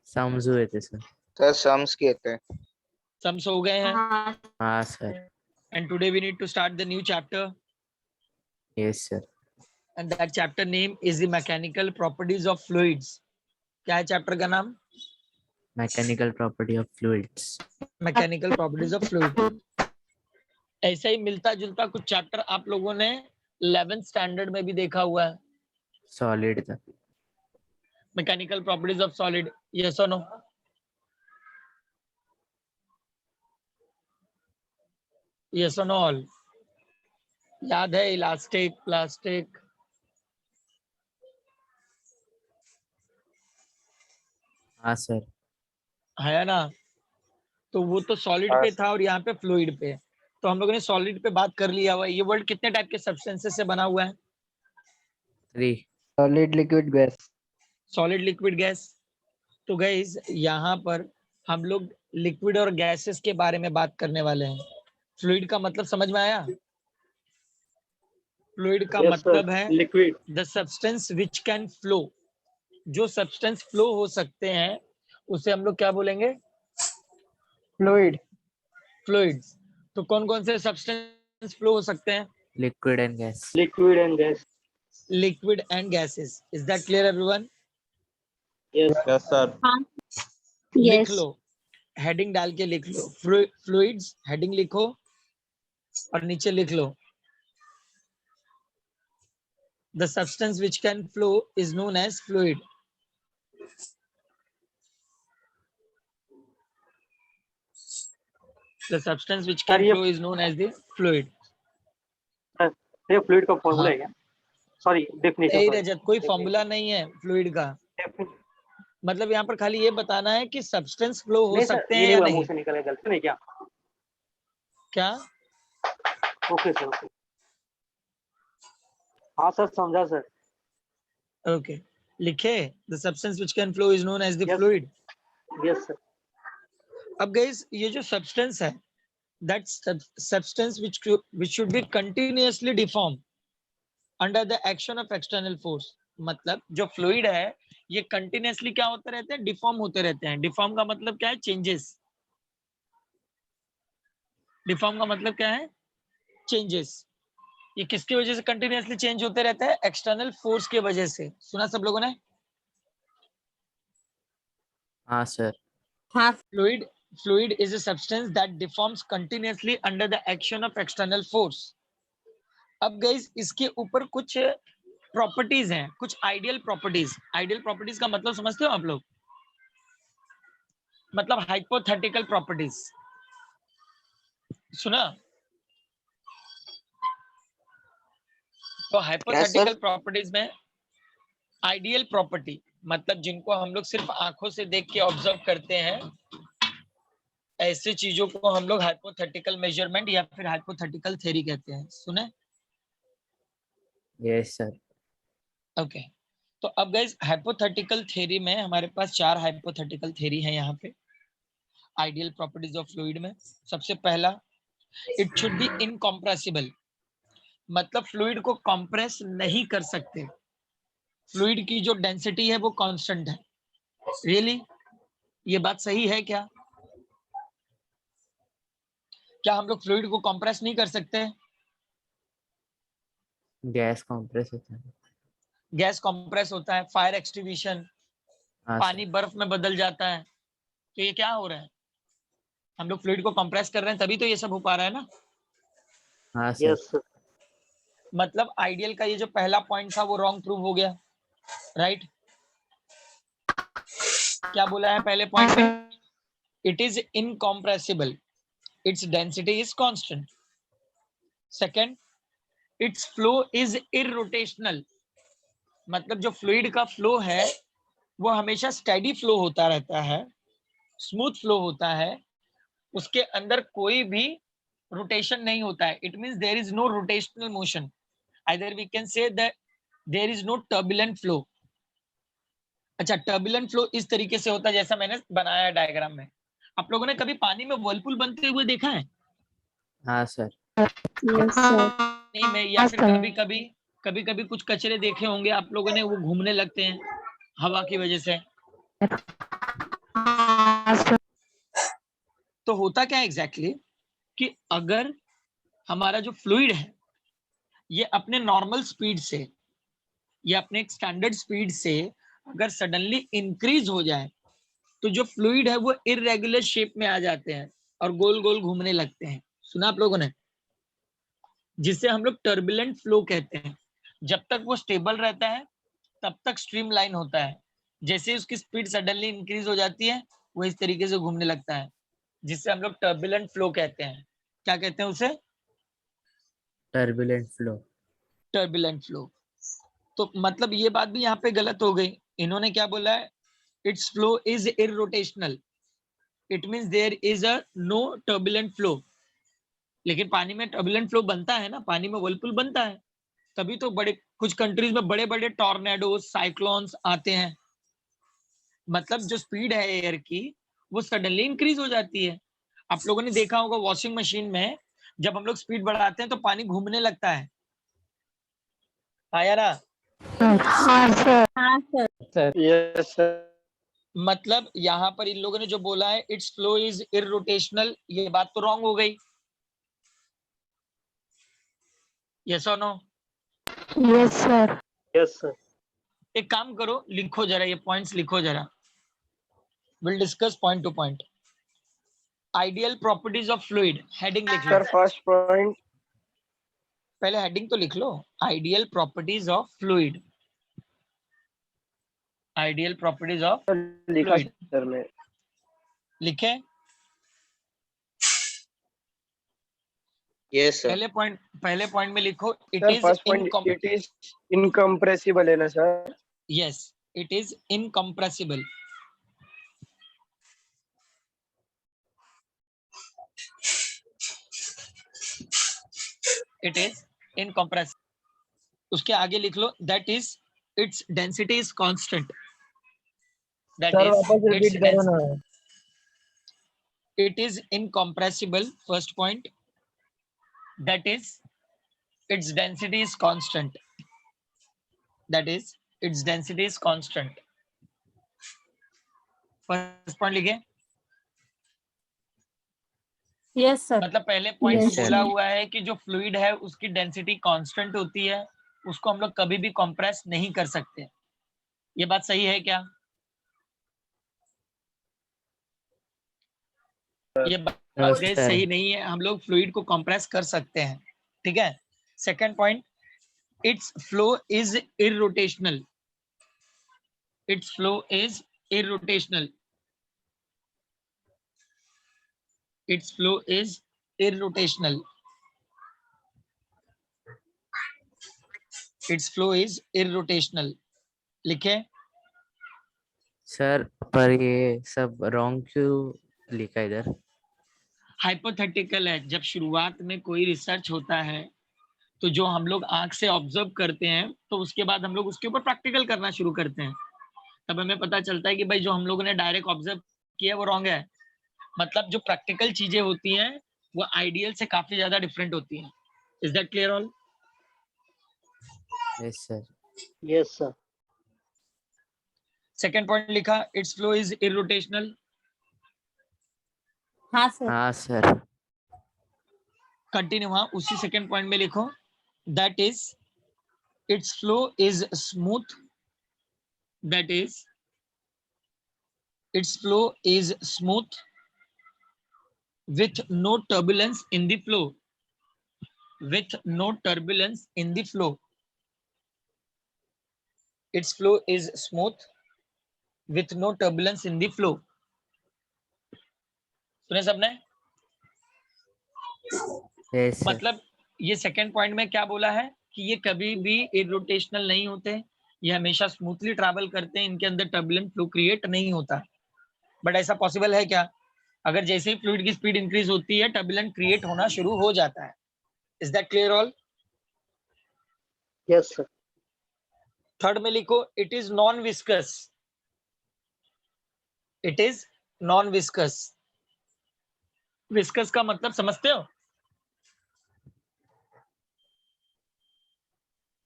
Sums हुए थे sir. Sir sums किए थे। सम्स हो गए हैं। हाँ sir. And today we need to start the new chapter. Yes sir. And that chapter name is the mechanical properties of fluids. क्या है चैप्टर का नाम? Mechanical property of fluids. Mechanical properties of fluid. ऐसा ही मिलता जुलता कुछ chapter आप लोगों ने 11th स्टैंडर्ड में भी देखा हुआ है। सॉलिड था। Mechanical properties of solid, yes और नो? यस और नो ऑल? याद है इलास्टिक, प्लास्टिक? हाँ सर। है ना? तो वो तो सॉलिड पे था और यहाँ पे फ्लूइड पे। तो हम लोगों ने सॉलिड पे बात कर लिया हुआ है। ये वर्ड कितने टाइप के सब्सटेंसेस से बना हुआ है? 3। Solid, liquid, gas. Solid, liquid, gas. तो गाइस यहाँ पर हम लोग लिक्विड और गैसेस के बारे में बात करने वाले हैं। फ्लूइड का मतलब समझ में आया? फ्लूइड का मतलब है liquid. The substance which can flow. जो सब्सटेंस फ्लो हो सकते हैं उसे हम लोग क्या बोलेंगे? फ्लूइड। फ्लूइड्स। तो कौन कौन से सब्सटेंस फ्लो हो सकते हैं? Liquid and gas. Liquid and gas. Liquid and gases. Is that clear everyone? Yes sir. लिख लो, हेडिंग डाल के लिख लो, फ्लूइड्स हेडिंग लिखो और नीचे लिख लो the substance which can flow is known as fluid. The substance which can flow is known as the fluid. ये फ्लूइड का फॉर्मूला हाँ। है क्या? Sorry, definition. नहीं रजत, कोई फॉर्मूला नहीं है फ्लूइड का। मतलब यहाँ पर खाली ये बताना है कि सब्सटेंस फ्लो हो सकते हैं या नहीं। निकले गलती नहीं क्या? क्या? Okay sir, okay. हाँ सर, समझा सर। ओके, लिखे the substance which can flow is known as the Yes. Fluid. Yes sir. अब गाइस ये जो सब्सटेंस है that substance which should be continuously deform under the action of external force. मतलब जो fluid है ये continuously क्या होते रहते हैं? डिफॉर्म होते रहते हैं। डिफॉर्म का मतलब क्या है? चेंजेस। डिफॉर्म का मतलब क्या है? चेंजेस। ये किसकी वजह से कंटिन्यूअसली चेंज होते रहते हैं? एक्सटर्नल फोर्स की वजह से। सुना सब लोगों ने? हाँ sir. Fluid is a substance that deforms continuously under the action of external force. अब गाइस इसके ऊपर कुछ प्रॉपर्टीज हैं, कुछ आइडियल प्रॉपर्टीज। आइडियल प्रॉपर्टीज का मतलब समझते हो आप लोग? मतलब हाइपोथेटिकल प्रॉपर्टीज। सुना? तो हाइपोथेटिकल प्रॉपर्टीज में आइडियल प्रॉपर्टी मतलब जिनको हम लोग सिर्फ आंखों से देख के ऑब्जर्व करते हैं, ऐसे चीजों को हम लोग हाइपोथेटिकल मेजरमेंट या फिर हाइपोथेटिकल थ्योरी कहते हैं। सुने? Yes sir. ओके। तो अब गाइस हाइपोथेटिकल थ्योरी में हमारे पास 4 हाइपोथेटिकल थ्योरी है यहाँ पे आइडियल प्रॉपर्टीज ऑफ फ्लूइड में। सबसे पहला, इट शुड बी इनकॉम्प्रेसिबल। मतलब फ्लूइड को कंप्रेस नहीं कर सकते। फ्लूइड की जो डेंसिटी है वो कांस्टेंट है। रियली ये बात सही है क्या? क्या हम लोग फ्लूइड को कंप्रेस नहीं कर सकते? गैस कंप्रेस होता है। गैस कंप्रेस होता है, फायर एक्सटिंग्विशन, हाँ पानी सर। बर्फ में बदल जाता है। तो ये क्या हो रहा है? हम लोग फ्लूइड को कंप्रेस कर रहे हैं तभी तो ये सब हो पा रहा है ना। हाँ सर। Yes sir. मतलब आइडियल का ये जो पहला पॉइंट था वो रॉन्ग प्रूव हो गया, राइट? क्या बोला है पहले पॉइंट में? It is incompressible, its density is constant. Second, its flow is irrotational. मतलब जो फ्लूइड का फ्लो है वो हमेशा स्टेडी फ्लो होता रहता है, स्मूथ फ्लो होता है, उसके अंदर कोई भी रोटेशन नहीं होता है। It means there is no rotational motion, either we can say that there is no turbulent flow. अच्छा, टर्बुलेंट फ्लो इस तरीके से होता है जैसा मैंने बनाया डायग्राम में। आप लोगों ने कभी पानी में व्हर्लपूल बनते हुए देखा है? हाँ सर। नहीं में, या फिर कभी कभी कुछ कचरे देखे होंगे आप लोगों ने, वो घूमने लगते हैं हवा की वजह से। हाँ सर। तो होता क्या एग्जैक्टली कि अगर हमारा जो फ्लूइड है ये अपने नॉर्मल स्पीड से या अपने एक स्टैंडर्ड स्पीड से अगर सडनली इंक्रीज हो जाए तो जो फ्लूइड है वो इरेगुलर शेप में आ जाते हैं और गोल गोल घूमने लगते हैं। सुना आप लोगों ने? जिसे हम लोग टर्बुलेंट फ्लो कहते हैं। जब तक वो स्टेबल रहता है तब तक स्ट्रीमलाइन होता है, जैसे उसकी स्पीड सडनली इंक्रीज हो जाती है वो इस तरीके से घूमने लगता है, जिससे हम लोग टर्बुलेंट फ्लो कहते हैं। क्या कहते हैं उसे? Turbulent flow. Turbulent flow. तो मतलब ये बात भी यहाँ पे गलत हो गई। इन्होंने क्या बोला है? Its flow is irrotational, it means there is a no turbulent flow. लेकिन पानी में टर्बुलेंट फ्लो बनता है ना, पानी में व्हर्लपूल बनता है, तभी तो बड़े कुछ कंट्रीज में बड़े बड़े टॉर्नेडोज साइक्लोन्स आते हैं। मतलब जो स्पीड है एयर की वो सडनली इंक्रीज हो जाती है। आप लोगों ने देखा होगा वॉशिंग मशीन में जब हम लोग स्पीड बढ़ाते हैं तो पानी घूमने लगता है। आया ना? हाँ सर। हाँ सर। Yes sir. मतलब यहाँ पर इन लोगों ने जो बोला है इट्स फ्लो इज इररोटेशनल, ये बात तो रॉन्ग हो गई। यस और no? Yes sir. Yes sir. एक काम करो, लिखो जरा, ये पॉइंट्स लिखो जरा। Will discuss point to point. Ideal properties of fluid, heading लिख लो। सर फर्स्ट पॉइंट पहले हेडिंग तो लिख लो, ideal properties of fluid. Ideal properties of लिखा फ्लूइड सर मैं। लिखे? Yes sir. पहले पॉइंट में लिखो it sir is first point it is incompressible है ना sir? Yes, it is incompressible. It is incompressible. उसके आगे लिख लो that is its density is constant. That sir is वापस इट्स रिपीट करो ना। it is incompressible, first point. That is its density is constant. That is its density is constant. First point लिखे? Yes sir. मतलब पहले point में Yes, बोला sir. हुआ है कि जो फ्लूइड है उसकी डेंसिटी कांस्टेंट होती है, उसको हम लोग कभी भी कंप्रेस नहीं कर सकते। ये बात सही है क्या? ये No, बात sir. सही नहीं है, हम लोग फ्लूइड को कंप्रेस कर सकते हैं। ठीक है। Second point, its flow is irrotational. Its flow is irrotational. Its flow is irrotational. Its flow is irrotational. लिखे? सर पर ये सब रॉन्ग क्यों लिखा इधर? हाइपोथेटिकल है। जब शुरुआत में कोई रिसर्च होता है तो जो हम लोग आंख से ऑब्जर्व करते हैं तो उसके बाद हम लोग उसके ऊपर प्रैक्टिकल करना शुरू करते हैं, तब हमें पता चलता है कि भाई जो हम लोगों ने डायरेक्ट ऑब्जर्व किया वो रॉन्ग है। मतलब जो प्रैक्टिकल चीजें होती हैं वो आइडियल से काफी ज्यादा डिफरेंट होती हैं। Is that clear all? Yes sir. Yes sir. Second point लिखा, इट्स फ्लो इज इररोटेशनल। हाँ सर। हाँ सर। कंटिन्यू। हाँ, उसी सेकंड पॉइंट में लिखो that is it's flow is smooth. That is its flow is smooth with no turbulence in the flow. With no turbulence in the flow. Its flow is smooth with no turbulence in the flow. सुने सबने? Yes sir. मतलब ये second point में क्या बोला है कि ये कभी भी इरोटेशनल नहीं होते, ये हमेशा स्मूथली ट्रैवल करते हैं, इनके अंदर टर्बुलेंट फ्लो क्रिएट नहीं होता। बट ऐसा पॉसिबल है क्या? अगर जैसे ही फ्लूइड की स्पीड इंक्रीज होती है टर्बुलेंट क्रिएट होना शुरू हो जाता है। Is that clear all? Yes sir. Third में लिखो it is non viscous. It is non viscous. Viscous का मतलब समझते हो?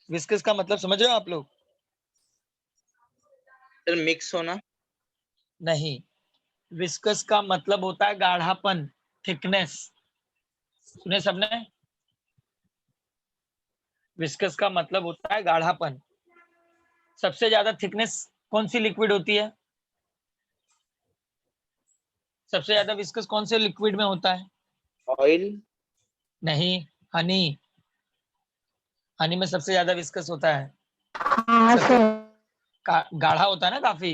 विस्कस का मतलब समझ रहे हो आप लोग? सर मिक्स होना। नहीं, विस्कस का मतलब होता है गाढ़ापन, थिकनेस। सुने सबने? विस्कस का मतलब होता है गाढ़ापन। सबसे ज्यादा थिकनेस कौन सी लिक्विड होती है? सबसे ज्यादा विस्कस कौन से लिक्विड में होता है? ऑयल। नहीं, हनी। हनी में सबसे ज्यादा विस्कस होता है। हाँ सबसे सर। गाढ़ा होता है ना काफी।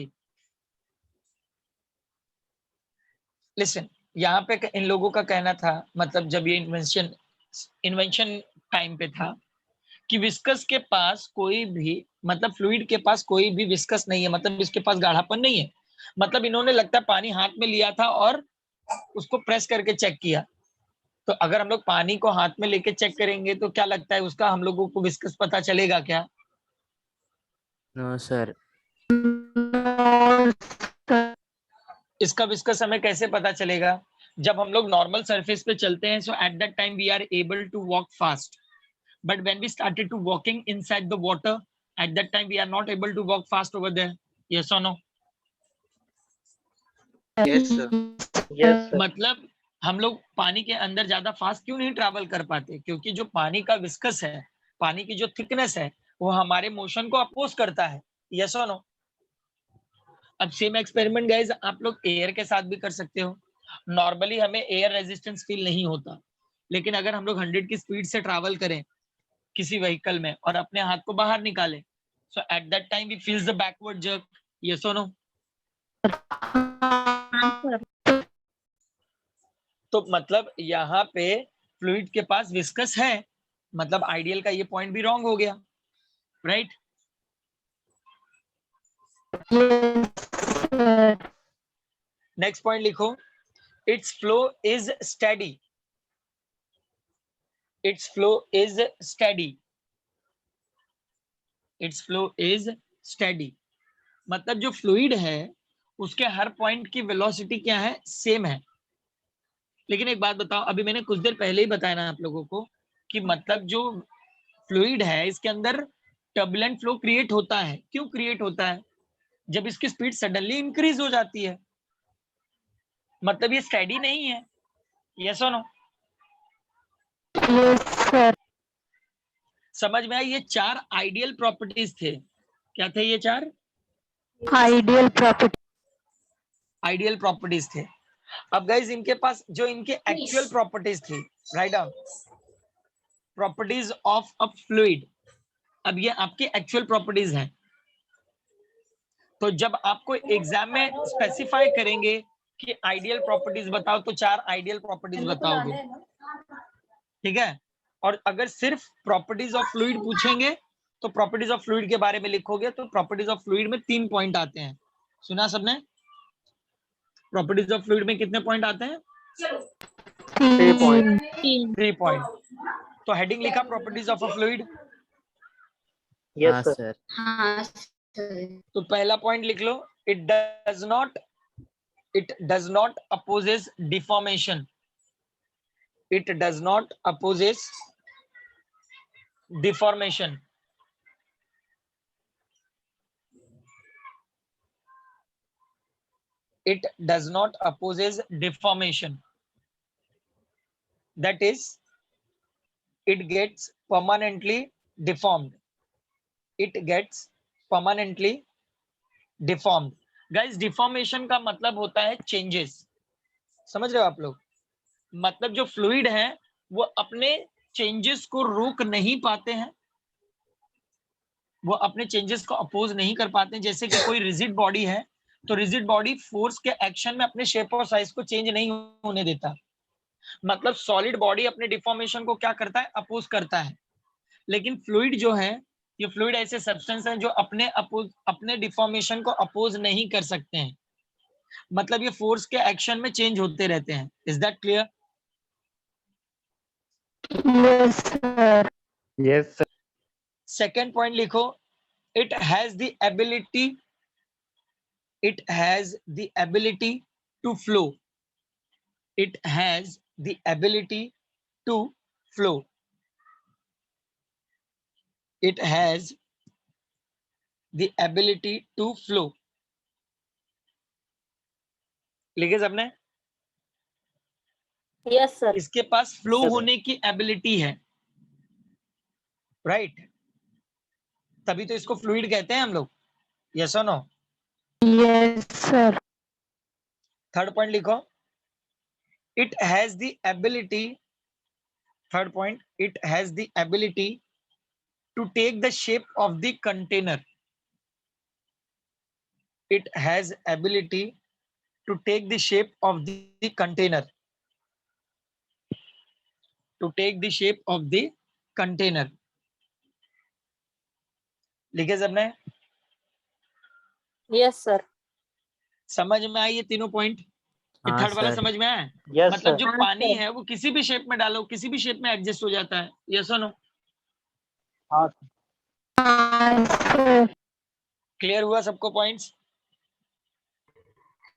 लिसन, यहाँ पे इन लोगों का कहना था, मतलब जब ये इन्वेंशन टाइम पे था, कि विस्कस के पास कोई भी, मतलब फ्लूइड के पास कोई भी विस्कस नहीं है, मतलब इसके पास गाढ़ापन नहीं है। मतलब इन्होंने लगता है पानी हाथ में लिया था और उसको प्रेस करके चेक किया। तो अगर हम लोग पानी को हाथ में लेके चेक करेंगे तो क्या लगता है उसका हम लोगों को विस्कस पता चलेगा क्या? No, sir. No sir. इसका विस्कस हमें कैसे पता चलेगा? जब हम लोग नॉर्मल सरफेस पे चलते हैं, so at that time we are able to walk fast, but when we started to walking inside the water, at that time we are not able to walk fast over there. Yes और no? Yes sir. Yes, sir. मतलब हम लोग पानी के अंदर ज्यादा fast क्यों नहीं ट्रैवल कर पाते? क्योंकि जो पानी का विस्कस है, पानी की जो थिकनेस है, वो हमारे मोशन को अपोज करता है। यस और नो? अब सेम एक्सपेरिमेंट गाइस आप लोग एयर के साथ भी कर सकते हो। नॉर्मली हमें एयर रेजिस्टेंस फील नहीं होता, लेकिन अगर हम लोग 100 की स्पीड से ट्रैवल करें किसी व्हीकल में और अपने हाथ को बाहर निकालें, so at that time we feels the backward jerk. Yes और नो? हाँ सर। तो मतलब यहाँ पे फ्लूइड के पास विस्कस है, मतलब आइडियल का ये पॉइंट भी रॉन्ग हो गया, राइट? सर। नेक्स्ट पॉइंट लिखो, it's flow is steady. It's flow is steady. It's flow is steady मतलब जो फ्लूइड है उसके हर पॉइंट की वेलोसिटी क्या है? सेम है। लेकिन एक बात बताओ, अभी मैंने कुछ देर पहले ही बताया ना आप लोगों को कि मतलब जो फ्लूइड है इसके अंदर टर्बुलेंट फ्लो क्रिएट होता है। क्यों क्रिएट होता है? जब इसकी स्पीड सडनली इंक्रीज हो जाती है, मतलब ये स्टेडी नहीं है। यस और नो? Yes sir. समझ में आई? ये 4 आइडियल प्रॉपर्टीज थे। क्या थे ये 4 आइडियल प्रॉपर्टी। आइडियल प्रॉपर्टीज थे? अब गाइज इनके पास जो इनके एक्चुअल प्रॉपर्टीज थी, write down, properties of a fluid. अब ये आपकी एक्चुअल प्रॉपर्टीज हैं। तो जब आपको एग्जाम में स्पेसिफाई करेंगे कि आइडियल प्रॉपर्टीज बताओ, तो 4 आइडियल प्रॉपर्टीज बताओगे, ठीक है? और अगर सिर्फ प्रॉपर्टीज ऑफ फ्लूइड पूछेंगे तो प्रॉपर्टीज ऑफ फ्लूइड के बारे में लिखोगे, तो प्रॉपर्टीज ऑफ फ्लूइड में 3 पॉइंट आते हैं। सुना सबने? प्रॉपर्टीज ऑफ फ्लूइड में कितने पॉइंट आते हैं? 3 पॉइंट। 3 पॉइंट। तो हेडिंग लिखा properties of a fluid. Yes, हाँ, sir. sir. हाँ सर। तो पहला पॉइंट लिख लो, it does not opposes deformation. It does not opposes deformation. It does not opposes deformation. That is, it gets permanently deformed. It gets permanently deformed. Guys, deformation का मतलब होता है changes. समझ रहे हो आप लोग? मतलब जो फ्लूइड है वो अपने चेंजेस को रोक नहीं पाते हैं, वो अपने चेंजेस को अपोज नहीं कर पाते हैं। जैसे कि कोई रिजिड बॉडी है, तो रिजिड बॉडी फोर्स के एक्शन में अपने शेप और साइज को चेंज नहीं होने देता। मतलब सॉलिड बॉडी अपने डिफॉर्मेशन को क्या करता है? अपोज करता है। लेकिन फ्लूइड जो है, ये फ्लूइड ऐसे सब्सटेंस हैं जो अपने डिफॉर्मेशन को अपोज नहीं कर सकते हैं। मतलब ये फोर्स के एक्शन में चेंज होते रहते हैं। Is that clear? Yes sir. Yes sir. Second point लिखो, it has the ability it has the ability to flow. It has the ability to flow. It has the ability to flow. लिखे सबने? Yes, sir. इसके पास flow Yes, sir. होने की ability है, right? तभी तो इसको फ्लूइड कहते हैं हम लोग। यस और no? Yes, sir. Third point लिखो, it has the ability, third point, it has the ability to take the shape of the container. It has ability to take the shape of the container, to take the shape of the container. लिखे सबने? Yes, sir. समझ में आई ये तीनों point? ये हाँ third वाला sir. समझ में आया? Yes, मतलब sir. जो हाँ, पानी sir. है वो किसी भी शेप में डालो, किसी भी शेप में एडजस्ट हो जाता है। यस और नो? हाँ, Sir. क्लियर हुआ सबको पॉइंट्स?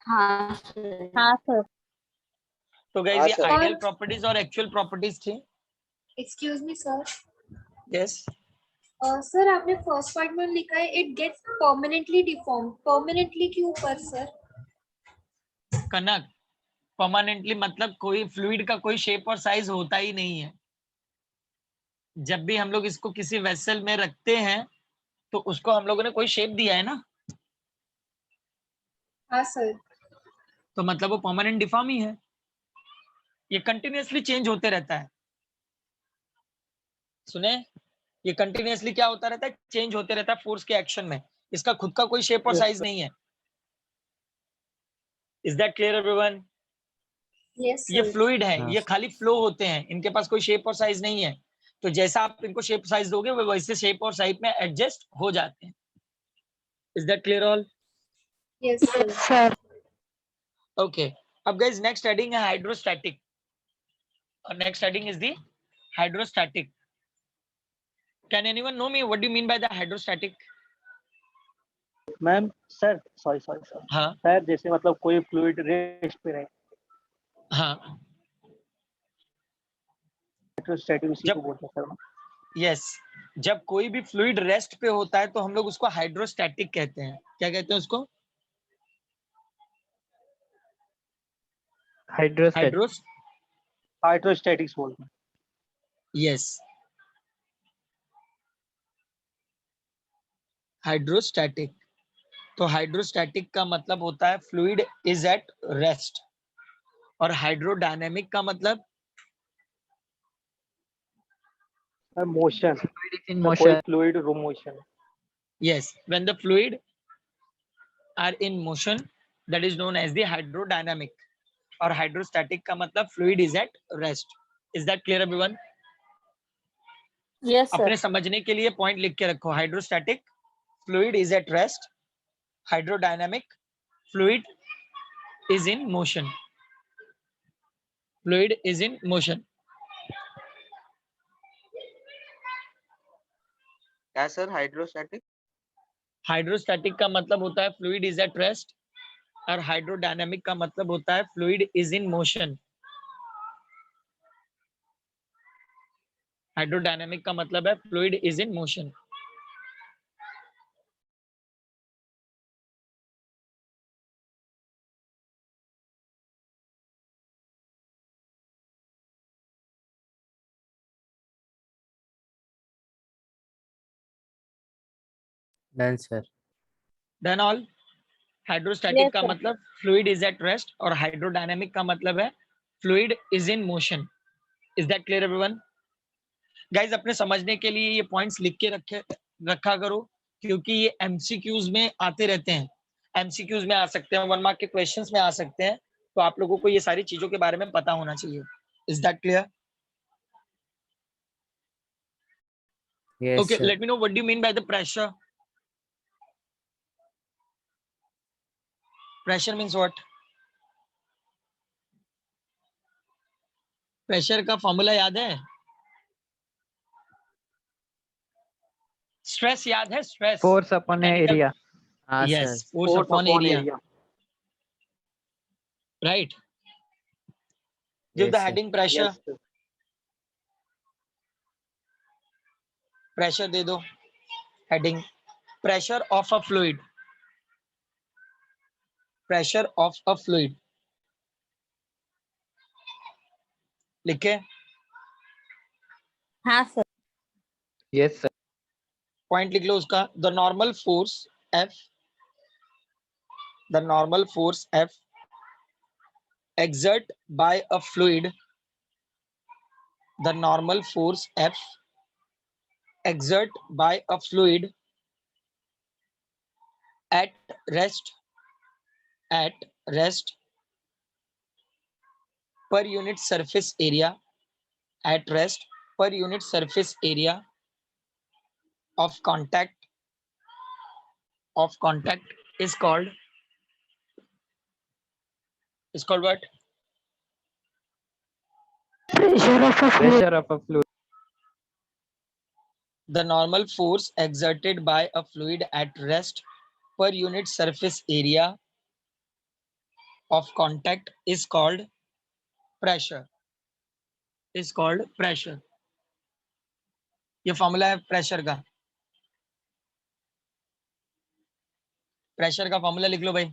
हाँ, sir. हाँ, sir. तो गाइस हाँ, ये sir. आइडियल प्रॉपर्टीज और एक्चुअल प्रॉपर्टीज थी। Excuse me sir, yes, sir आपने फर्स्ट पार्ट में लिखा है it gets permanently deform, permanently क्यों पर सर? कनक, परमानेंटली मतलब कोई फ्लूइड का कोई शेप और साइज होता ही नहीं है। जब भी हम लोग इसको किसी वेसल में रखते हैं तो उसको हम लोगों ने कोई शेप दिया है ना, हाँ सर। तो मतलब वो परमानेंट डिफॉर्म ही है। ये कंटिन्यूअसली चेंज होते रहता है। सुने, ये कंटिन्यूअसली क्या होता रहता है? चेंज होते रहता है फोर्स के एक्शन में। इसका खुद का कोई शेप और Yes, साइज sir. नहीं है। Is that clear everyone? Yes ये सर। फ्लूइड है, हाँ ये सर। खाली फ्लो होते हैं, इनके पास कोई शेप और साइज नहीं है। तो जैसा आप इनको शेप साइज दोगे वो वैसे शेप और साइज में एडजस्ट हो जाते हैं। Is that clear all? Yes sir. Yes, sir. Okay, अब गाइस नेक्स्ट हेडिंग है हाइड्रोस्टैटिक, और next heading is the hydrostatic. Can anyone know me what do you mean by the hydrostatic? Ma'am sir, sorry sir, हाँ sir जैसे मतलब कोई fluid rest पे रहे, हाँ, हाइड्रोस्टैटिक उसी जब को बोलते हैं सर। यस, जब कोई भी फ्लूइड रेस्ट पे होता है तो हम लोग उसको हाइड्रोस्टैटिक कहते हैं। क्या कहते हैं उसको? हाइड्रोस्टैटिक। हाइड्रोस, हाइड्रोस्टैटिक्स बोलते हैं। Yes, hydrostatic. तो हाइड्रोस्टैटिक का मतलब होता है फ्लूइड इज एट रेस्ट, और हाइड्रोडायनेमिक का मतलब सर मोशन, इन कोई motion. Fluid room motion. Yes, when the fluid are in motion that is known as the hydrodynamic, और हाइड्रोस्टैटिक का मतलब fluid is at rest. Is that clear everyone? Yes, sir. अपने समझने के लिए point लिख के रखो, hydrostatic fluid is at rest, hydrodynamic fluid is in motion, fluid is in motion। क्या सर हाइड्रोस्टैटिक? हाइड्रोस्टैटिक का मतलब होता है फ्लूइड इज एट रेस्ट, और हाइड्रोडायनेमिक का मतलब होता है fluid is in motion. Hydrodynamic का मतलब है fluid is in motion. Done sir. Then all, hydrostatic Yes, का sir. मतलब फ्लूइड इज एट रेस्ट, और हाइड्रोडायनेमिक का मतलब है fluid is in motion. Is that clear everyone? Guys अपने समझने के लिए ये पॉइंट्स लिख के रखा करो, क्योंकि ये एमसीक्यूज में आते रहते हैं। एमसीक्यूज में आ सकते हैं, 1 मार्क के क्वेश्चंस में आ सकते हैं, तो आप लोगों को ये सारी चीजों के बारे में पता होना चाहिए। Is that clear? Yes Okay, sir. let me know what do you mean by the pressure? Pressure means what? Pressure का फॉर्मूला याद है? स्ट्रेस याद है? Stress, force upon area. हाँ yes, sir. Force upon area, right? Give the yes sir. Heading pressure. Yes sir. Pressure दे दो heading, pressure of a fluid, pressure of a fluid. लिखे? हाँ सर। Yes sir. पॉइंट लिख लो उसका। The normal force F, the normal force F exert by a fluid, the normal force F exert by a fluid at rest per unit surface area, at rest per unit surface area of contact is called what? Pressure of a fluid. Pressure of a fluid. The normal force exerted by a fluid at rest per unit surface area of contact is called pressure. ये formula है pressure का। Pressure का formula लिख लो भाई।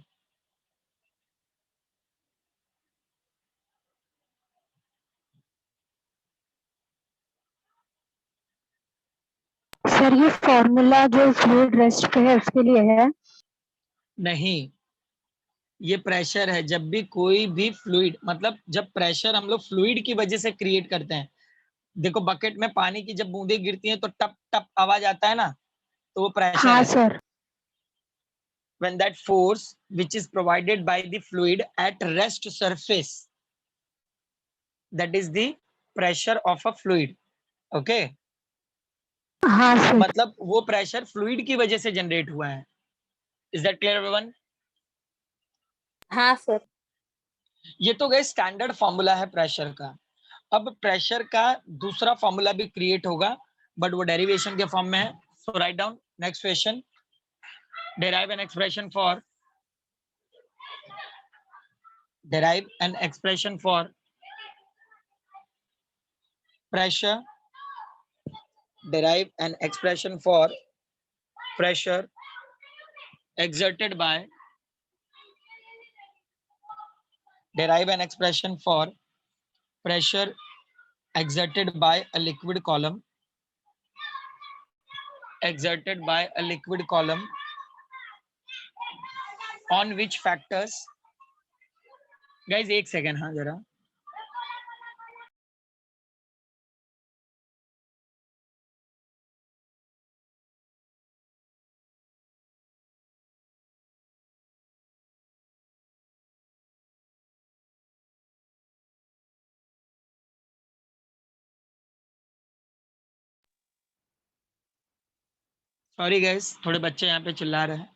Sir ये formula जो fluid rest पे है उसके लिए है? नहीं, ये प्रेशर है। जब भी कोई भी फ्लूइड, मतलब जब प्रेशर हम लोग फ्लूइड की वजह से क्रिएट करते हैं। देखो बकेट में पानी की जब बूंदें गिरती हैं तो टप टप आवाज आता है ना, तो वो प्रेशर हाँ है। Sir. When that force which is provided by the fluid at rest surface, that is the pressure of a fluid. Okay? हाँ सर। मतलब वो प्रेशर फ्लूइड की वजह से जनरेट हुआ है। Is that clear everyone? हाँ सर। ये तो गए स्टैंडर्ड फॉर्मूला है प्रेशर का। अब प्रेशर का दूसरा फॉर्मूला भी क्रिएट होगा, बट वो डेरिवेशन के फॉर्म में है। So write down next question. derive an expression for pressure. Derive an expression for pressure exerted by a liquid column on which factors, guys एक सेकेंड, हाँ जरा सॉरी गाइस, थोड़े बच्चे यहाँ पे चिल्ला रहे हैं।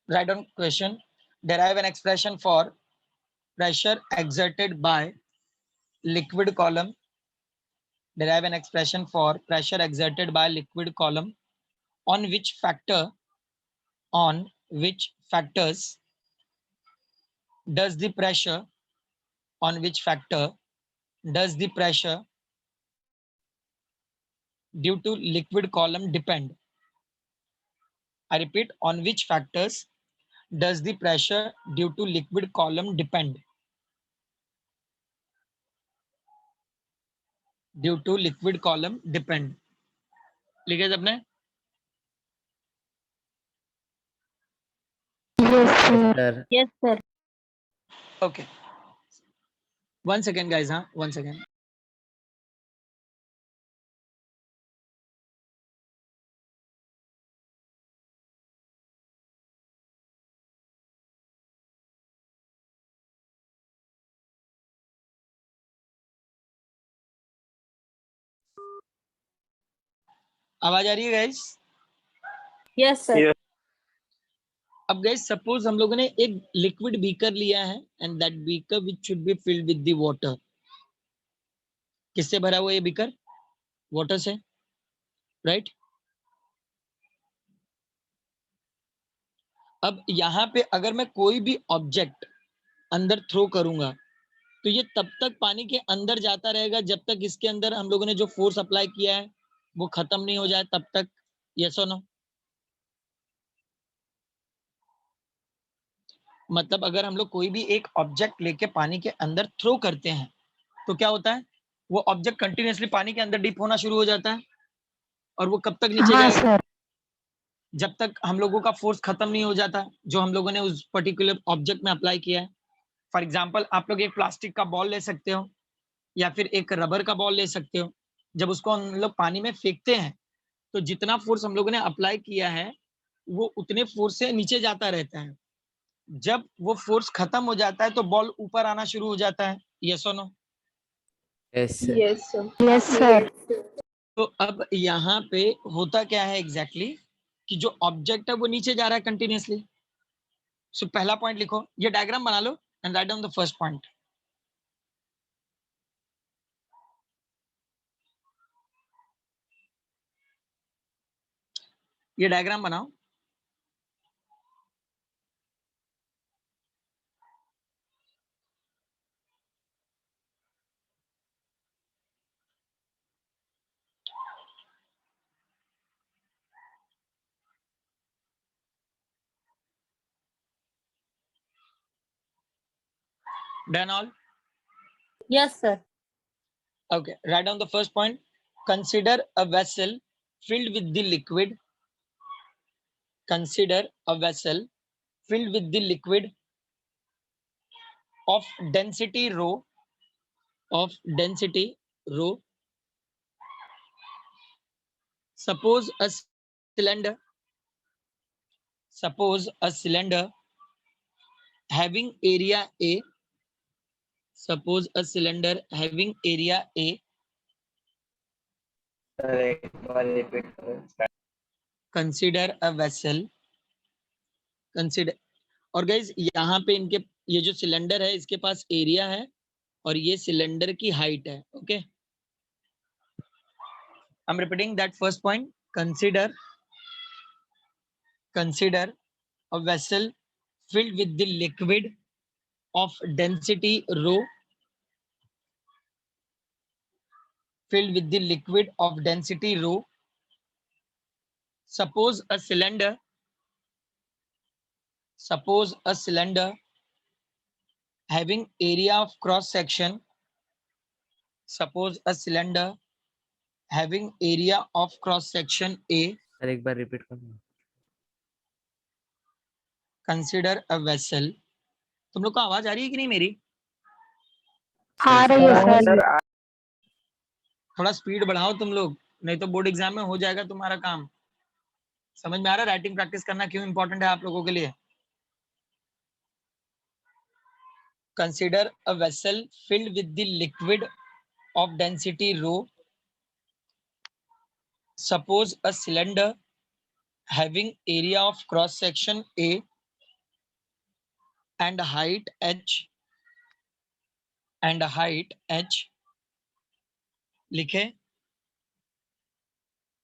Write down question. derive an expression for pressure exerted by liquid column. Derive an expression for pressure exerted by liquid column on which factors does the pressure due to liquid column depend. I repeat, on which factors does the pressure due to liquid column depend? Due to liquid column depend. लिखे सबने? Yes sir. Sir, yes sir. Okay. One second guys, हाँ, one second. आवाज आ रही है guys? Yes sir. Yes. अब guys suppose हम लोगों ने एक लिक्विड बीकर लिया है and that beaker which should be filled with the water. किससे भरा हुआ ये बीकर? वाटर से, राइट? अब यहाँ पे अगर मैं कोई भी ऑब्जेक्ट अंदर थ्रो करूंगा तो ये तब तक पानी के अंदर जाता रहेगा जब तक इसके अंदर हम लोगों ने जो फोर्स अप्लाई किया है वो खत्म नहीं हो जाए तब तक। यस और नो? मतलब अगर हम लोग कोई भी एक ऑब्जेक्ट लेके पानी के अंदर थ्रो करते हैं तो क्या होता है, वो ऑब्जेक्ट कंटिन्यूअसली पानी के अंदर डीप होना शुरू हो जाता है, और वो कब तक नीचे हाँ जाएगा, सर। जब तक हम लोगों का फोर्स खत्म नहीं हो जाता जो हम लोगों ने उस पर्टिकुलर ऑब्जेक्ट में अप्लाई किया है। फॉर एग्जाम्पल, आप लोग एक प्लास्टिक का बॉल ले सकते हो या फिर एक रबर का बॉल ले सकते हो। जब उसको हम लोग पानी में फेंकते हैं तो जितना फोर्स हम लोगों ने अप्लाई किया है वो उतने फोर्स से नीचे जाता रहता है। जब वो फोर्स खत्म हो जाता है तो बॉल ऊपर आना शुरू हो जाता है। यस और no? Yes, sir. Yes, sir. Yes sir. तो अब यहाँ पे होता क्या है एग्जैक्टली कि जो ऑब्जेक्ट है वो नीचे जा रहा है कंटिन्यूअसली। सो पहला पॉइंट लिखो, ये डायग्राम बना लो and write down the first point. ये डायग्राम बनाओ। Done all? Yes, sir. Okay, write down the first point. Consider a vessel filled with the liquid. Consider a vessel filled with the liquid of density rho. Of density rho. Suppose a cylinder. Suppose a cylinder having area A. Suppose a cylinder having area A. Consider a vessel. Consider, और guys यहाँ पे इनके ये जो cylinder है इसके पास area है और ये सिलेंडर की हाइट है। Okay, I am repeating that first point. Consider a vessel filled with the liquid of density rho. Filled with the liquid of density rho. Suppose a cylinder having area of cross section. Suppose a cylinder having area of cross section A. Sir एक बार repeat करना। Consider a vessel. तुम लोग को आवाज आ रही है कि नहीं मेरी? आ रही है सर। सर थोड़ा स्पीड बढ़ाओ तुम लोग, नहीं तो बोर्ड एग्जाम में हो जाएगा तुम्हारा काम। समझ में आ रहा है राइटिंग प्रैक्टिस करना क्यों इंपॉर्टेंट है आप लोगों के लिए? Consider a vessel filled with the liquid of density rho. Suppose a cylinder having area of cross section A and height h. लिखे?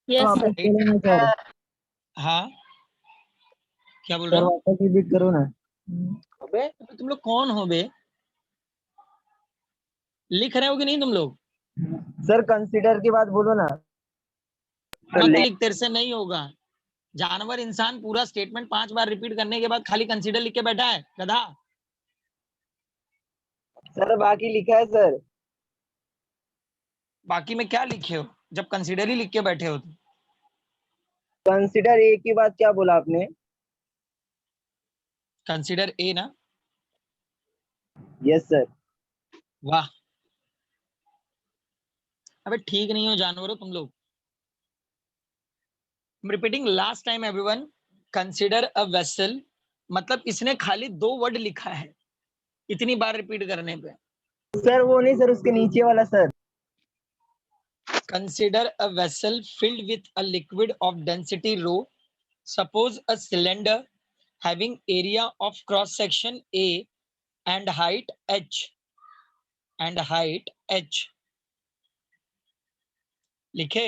Yes, sir. हाँ, क्या बोल रहे हो? रिपीट करो ना। अबे तुम लोग कौन हो बे? लिख रहे हो कि नहीं तुम लोग? सर कंसीडर की बात बोलो ना। मत लिख, तेरे से नहीं होगा। जानवर इंसान पूरा स्टेटमेंट 5 बार रिपीट करने के बाद खाली कंसीडर लिख के बैठा है, गधा। सर बाकी लिखा है सर। बाकी में क्या लिखे हो जब कंसीडर ही लिख के बैठे हो? कंसीडर ए की बात क्या बोला आपने? कंसीडर ए ना? Yes sir. वाह, अबे ठीक नहीं हो जानवरों तुम लोग। Repeating last time everyone. Consider a vessel, मतलब इसने खाली 2 वर्ड लिखा है इतनी बार रिपीट करने पे। सर वो नहीं सर, उसके नीचे वाला sir. Consider a vessel filled with a liquid of density rho. Suppose a cylinder having area of cross section A and height h. लिखे?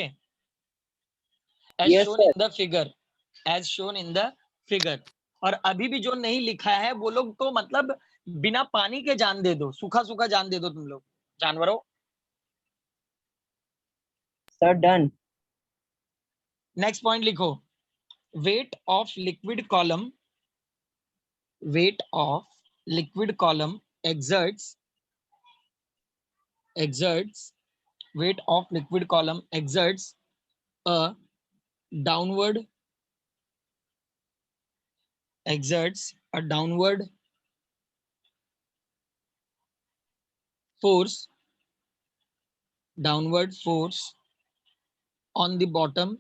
as Yes, shown sir. in the figure. As shown in the figure. और अभी भी जो नहीं लिखा है वो लोग तो मतलब बिना पानी के जान दे दो, सूखा सूखा जान दे दो तुम लोग जानवरों। Sir done. नेक्स्ट पॉइंट लिखो, weight of liquid column exerts exerts weight of liquid column exerts a downward force on the bottom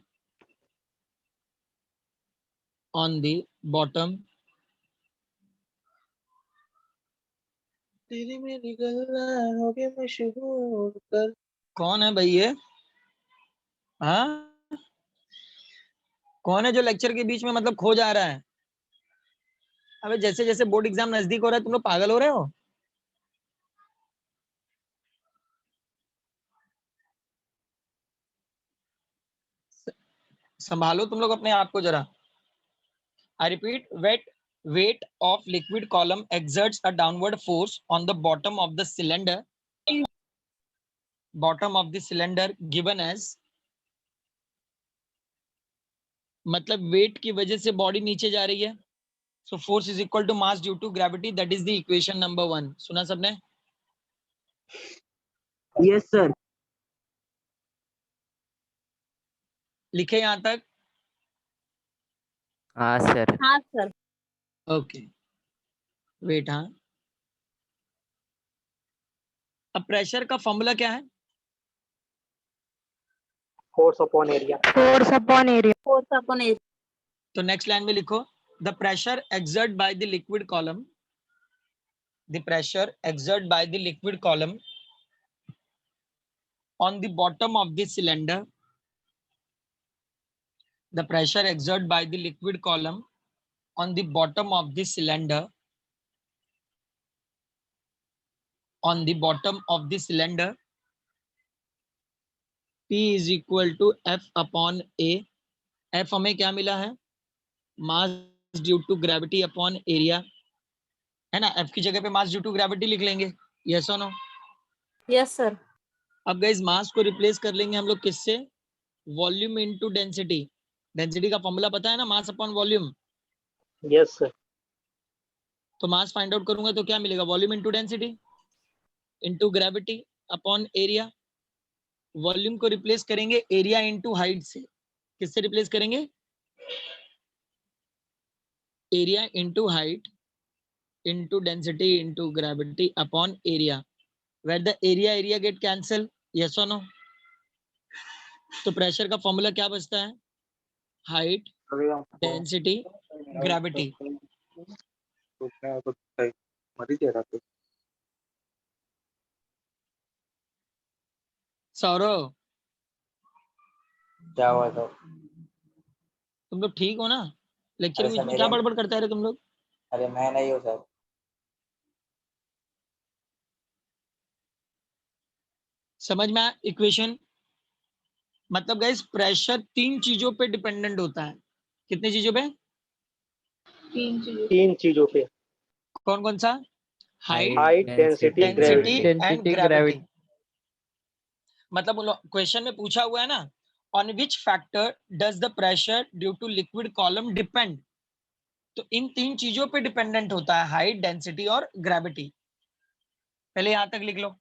तेरे में निकलना हो गया मशहूर कर। कौन है भाई ये? हाँ, कौन है जो लेक्चर के बीच में मतलब खो जा रहा है? अबे जैसे जैसे बोर्ड एग्जाम नजदीक हो रहा है तुम लोग पागल हो रहे हो। संभालो तुम लोग अपने आप को जरा। I repeat, weight of liquid column exerts a downward force on the bottom of the cylinder given as, मतलब weight की वजह से बॉडी नीचे जा रही है, so force is equal to mass due to gravity, that is the equation number 1. सुना सबने? Yes sir. लिखे यहाँ तक? हाँ सर। हाँ सर। Okay wait. हाँ, अब प्रेशर का फॉर्मूला क्या है? Force upon area. Force upon area. Force upon area. तो नेक्स्ट लाइन में लिखो the pressure exert by the liquid column on the bottom of the cylinder, the pressure exerted by the liquid column on the bottom of the cylinder P is equal to F upon A. F हमें क्या मिला है? Mass due to gravity upon area, है ना? F की जगह पे मास due to gravity लिख लेंगे, यस और नो? Yes sir. अब गाइस मास को रिप्लेस कर लेंगे हम लोग किससे? Volume into density. डेंसिटी का फॉर्मूला पता है ना, mass upon volume. Yes, sir. तो मास फाइंड आउट करूंगा तो क्या मिलेगा? Volume into density into gravity upon area. Volume को रिप्लेस करेंगे एरिया इनटू हाइट से। किससे रिप्लेस करेंगे? Area into height into density into gravity upon area, where the area get cancel, yes और नो? तो प्रेशर का फॉर्मूला क्या बचता है? Height density gravity. सौरभ क्या हुआ था? तुम लोग ठीक हो ना? लेक्चर अरे के सर बीच में क्या मेरे, बड़बड़ करता है तुम लोग? अरे मैं नहीं हूँ सर। समझ में आया इक्वेशन? मतलब गाइस प्रेशर 3 चीजों पे डिपेंडेंट होता है। कितनी चीजों पे? 3 चीजों पे. कौन कौन सा? Height, Height, density, density gravity. And gravity. मतलब क्वेश्चन में पूछा हुआ है ना, on which factor does the pressure due to liquid column depend? तो इन 3 चीजों पे डिपेंडेंट होता है, हाइट, डेंसिटी और ग्रेविटी। पहले यहां तक लिख लो।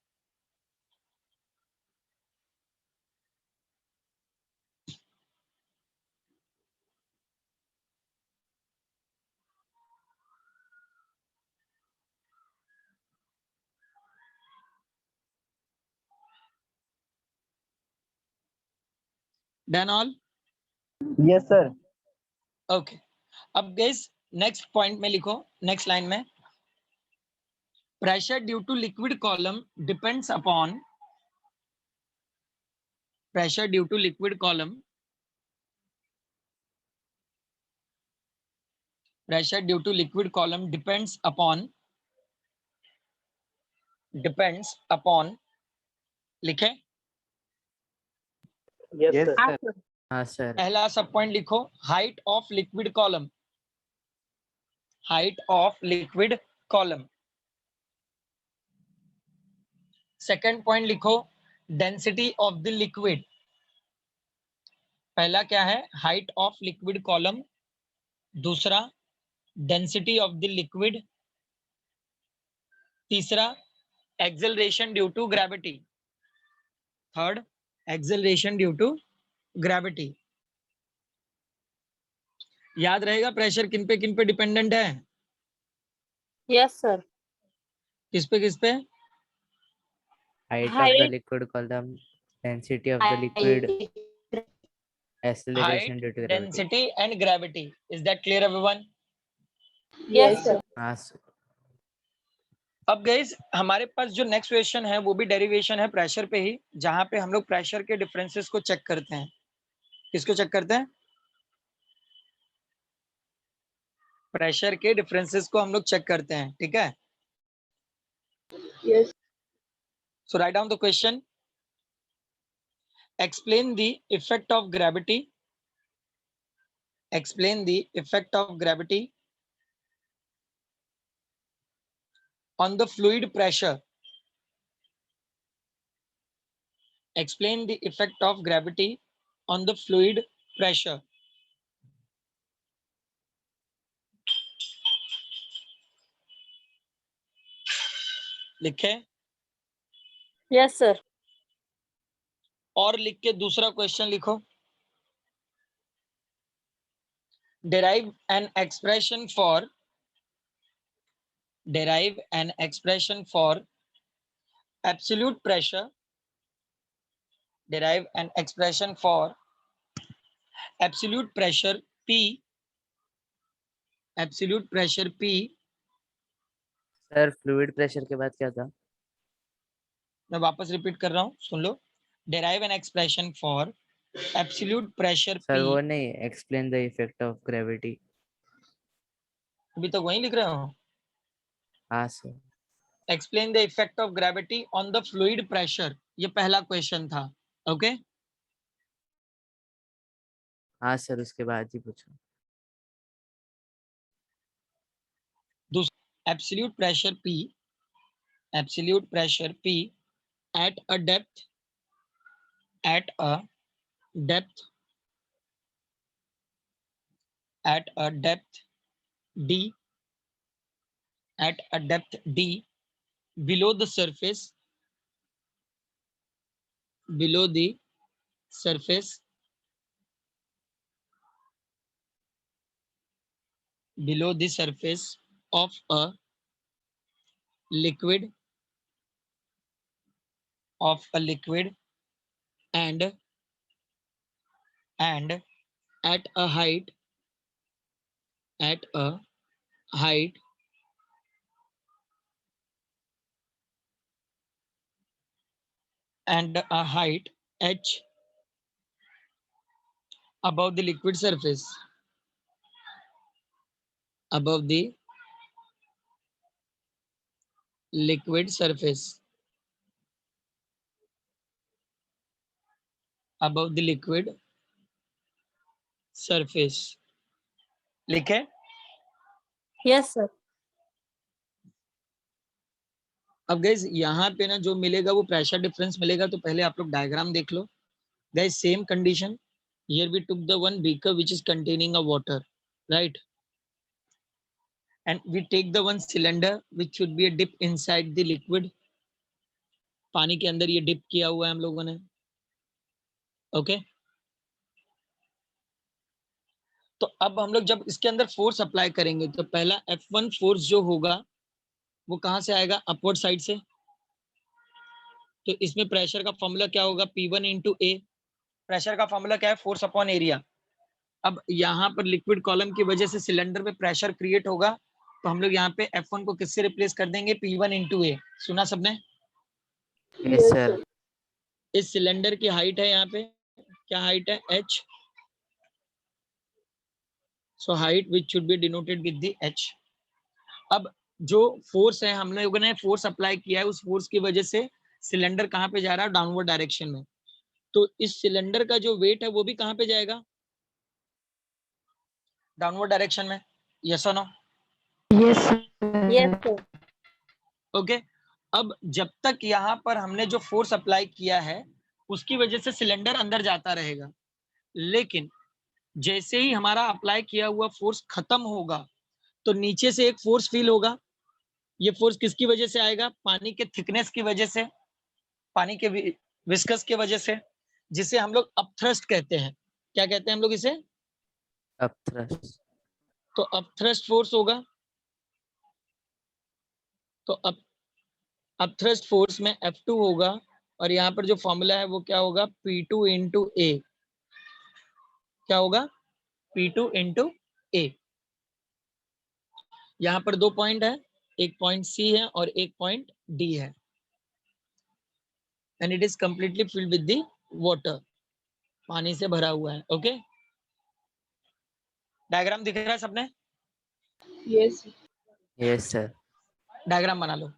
Done all? Yes sir. Okay, अब गाइस नेक्स्ट पॉइंट में लिखो, नेक्स्ट लाइन में, pressure due to liquid column depends upon, pressure due to liquid column, pressure due to liquid column depends upon लिखे? Yes, Yes, sir. हाँ sir. हाँ sir. पहला सब point लिखो, height of liquid column, height of liquid column. Second point लिखो, density of the liquid. पहला क्या है? हाइट ऑफ लिक्विड कॉलम, दूसरा डेंसिटी ऑफ द लिक्विड, तीसरा acceleration due to gravity. Third acceleration due to gravity. याद रहेगा pressure किन पे डिपेंडेंट है? Yes, sir. किस पे? Height of the Height. liquid column, density of the liquid, acceleration Height, due to gravity. density and gravity. Is that clear everyone? Yes, sir. हाँ sir. अब guys हमारे पास जो नेक्स्ट क्वेश्चन है वो भी डेरिवेशन है प्रेशर पे ही, जहां पे हम लोग प्रेशर के डिफरेंसेस को चेक करते हैं। किसको चेक करते हैं? प्रेशर के डिफरेंसेस को हम लोग चेक करते हैं, ठीक है? Yes. So write down the question. Explain the effect of gravity. Explain the effect of gravity on the fluid pressure. Explain the effect of gravity on the fluid pressure. लिखे Yes, sir. और लिख के दूसरा question लिखो। Derive an expression for absolute pressure. Derive an expression for absolute pressure P. Absolute pressure P. Sir, fluid pressure के बाद क्या था? मैं वापस रिपीट कर रहा हूँ, सुन लो। Derive an expression for absolute pressure Sir, P. वो नहीं, explain the effect of gravity. अभी तक वही लिख रहे हो? हाँ sir. Explain the effect of gravity on the fluid pressure. ये पहला क्वेश्चन था, ओके? हाँ sir, उसके बाद ही पूछो. Absolute pressure P at a depth D below the surface of a liquid and at a height h above the liquid surface. Above the liquid surface. लिखे? Yes, sir. अब guys यहाँ पे ना जो मिलेगा वो प्रेशर डिफरेंस मिलेगा, तो पहले आप लोग डायग्राम देख लो। Guys same condition, here we took the one beaker which is containing a water, right? And we take the one cylinder which should be a dip inside the liquid. पानी के अंदर ये डिप किया हुआ है हम लोगों ने, ओके? तो अब हम लोग जब इसके अंदर फोर्स अप्लाई करेंगे तो पहला F1 फोर्स जो होगा वो कहां से आएगा? अपवर्ड साइड से। तो इसमें प्रेशर का फॉर्मूला क्या होगा? P1 इंटू ए। प्रेशर का फॉर्मूला क्या है? Force upon area. अब यहाँ पर लिक्विड कॉलम की वजह से सिलेंडर में प्रेशर क्रिएट होगा, तो हम लोग यहाँ पे F1 को किससे रिप्लेस कर देंगे? P1 इंटू ए। सुना सबने? Yes sir. इस सिलेंडर की हाइट है यहाँ पे, क्या हाइट है? h. So height which should B denoted with the h. अब जो फोर्स है हम लोगों ने फोर्स अप्लाई किया है, उस फोर्स की वजह से सिलेंडर कहाँ पे जा रहा है? डाउनवर्ड डायरेक्शन में। तो इस सिलेंडर का जो वेट है वो भी कहाँ पे जाएगा? डाउनवर्ड डायरेक्शन में। यस और no? Yes, sir. Yes, sir. Okay. अब जब तक यहाँ पर हमने जो फोर्स अप्लाई किया है उसकी वजह से सिलेंडर अंदर जाता रहेगा, लेकिन जैसे ही हमारा अप्लाई किया हुआ फोर्स खत्म होगा तो नीचे से एक फोर्स फील होगा। ये फोर्स किसकी वजह से आएगा? पानी के थिकनेस की वजह से। पानी के विस्कस की वजह से, जिसे हम लोग अपथ्रस्ट कहते हैं। क्या कहते हैं हम लोग इसे? अपथ्रस्ट। तो अपथ्रस्ट फोर्स होगा, तो अपथ्रस्ट फोर्स में F2 होगा, और यहाँ पर जो फॉर्मूला है वो क्या होगा? P2 इंटू ए। क्या होगा? P2 इंटू ए। यहाँ पर 2 पॉइंट है, एक पॉइंट सी है और एक पॉइंट डी है, and it is completely filled with the water, पानी से भरा हुआ है। ओके, डायग्राम दिख रहा है सबने? Yes. Yes sir. डायग्राम बना लो।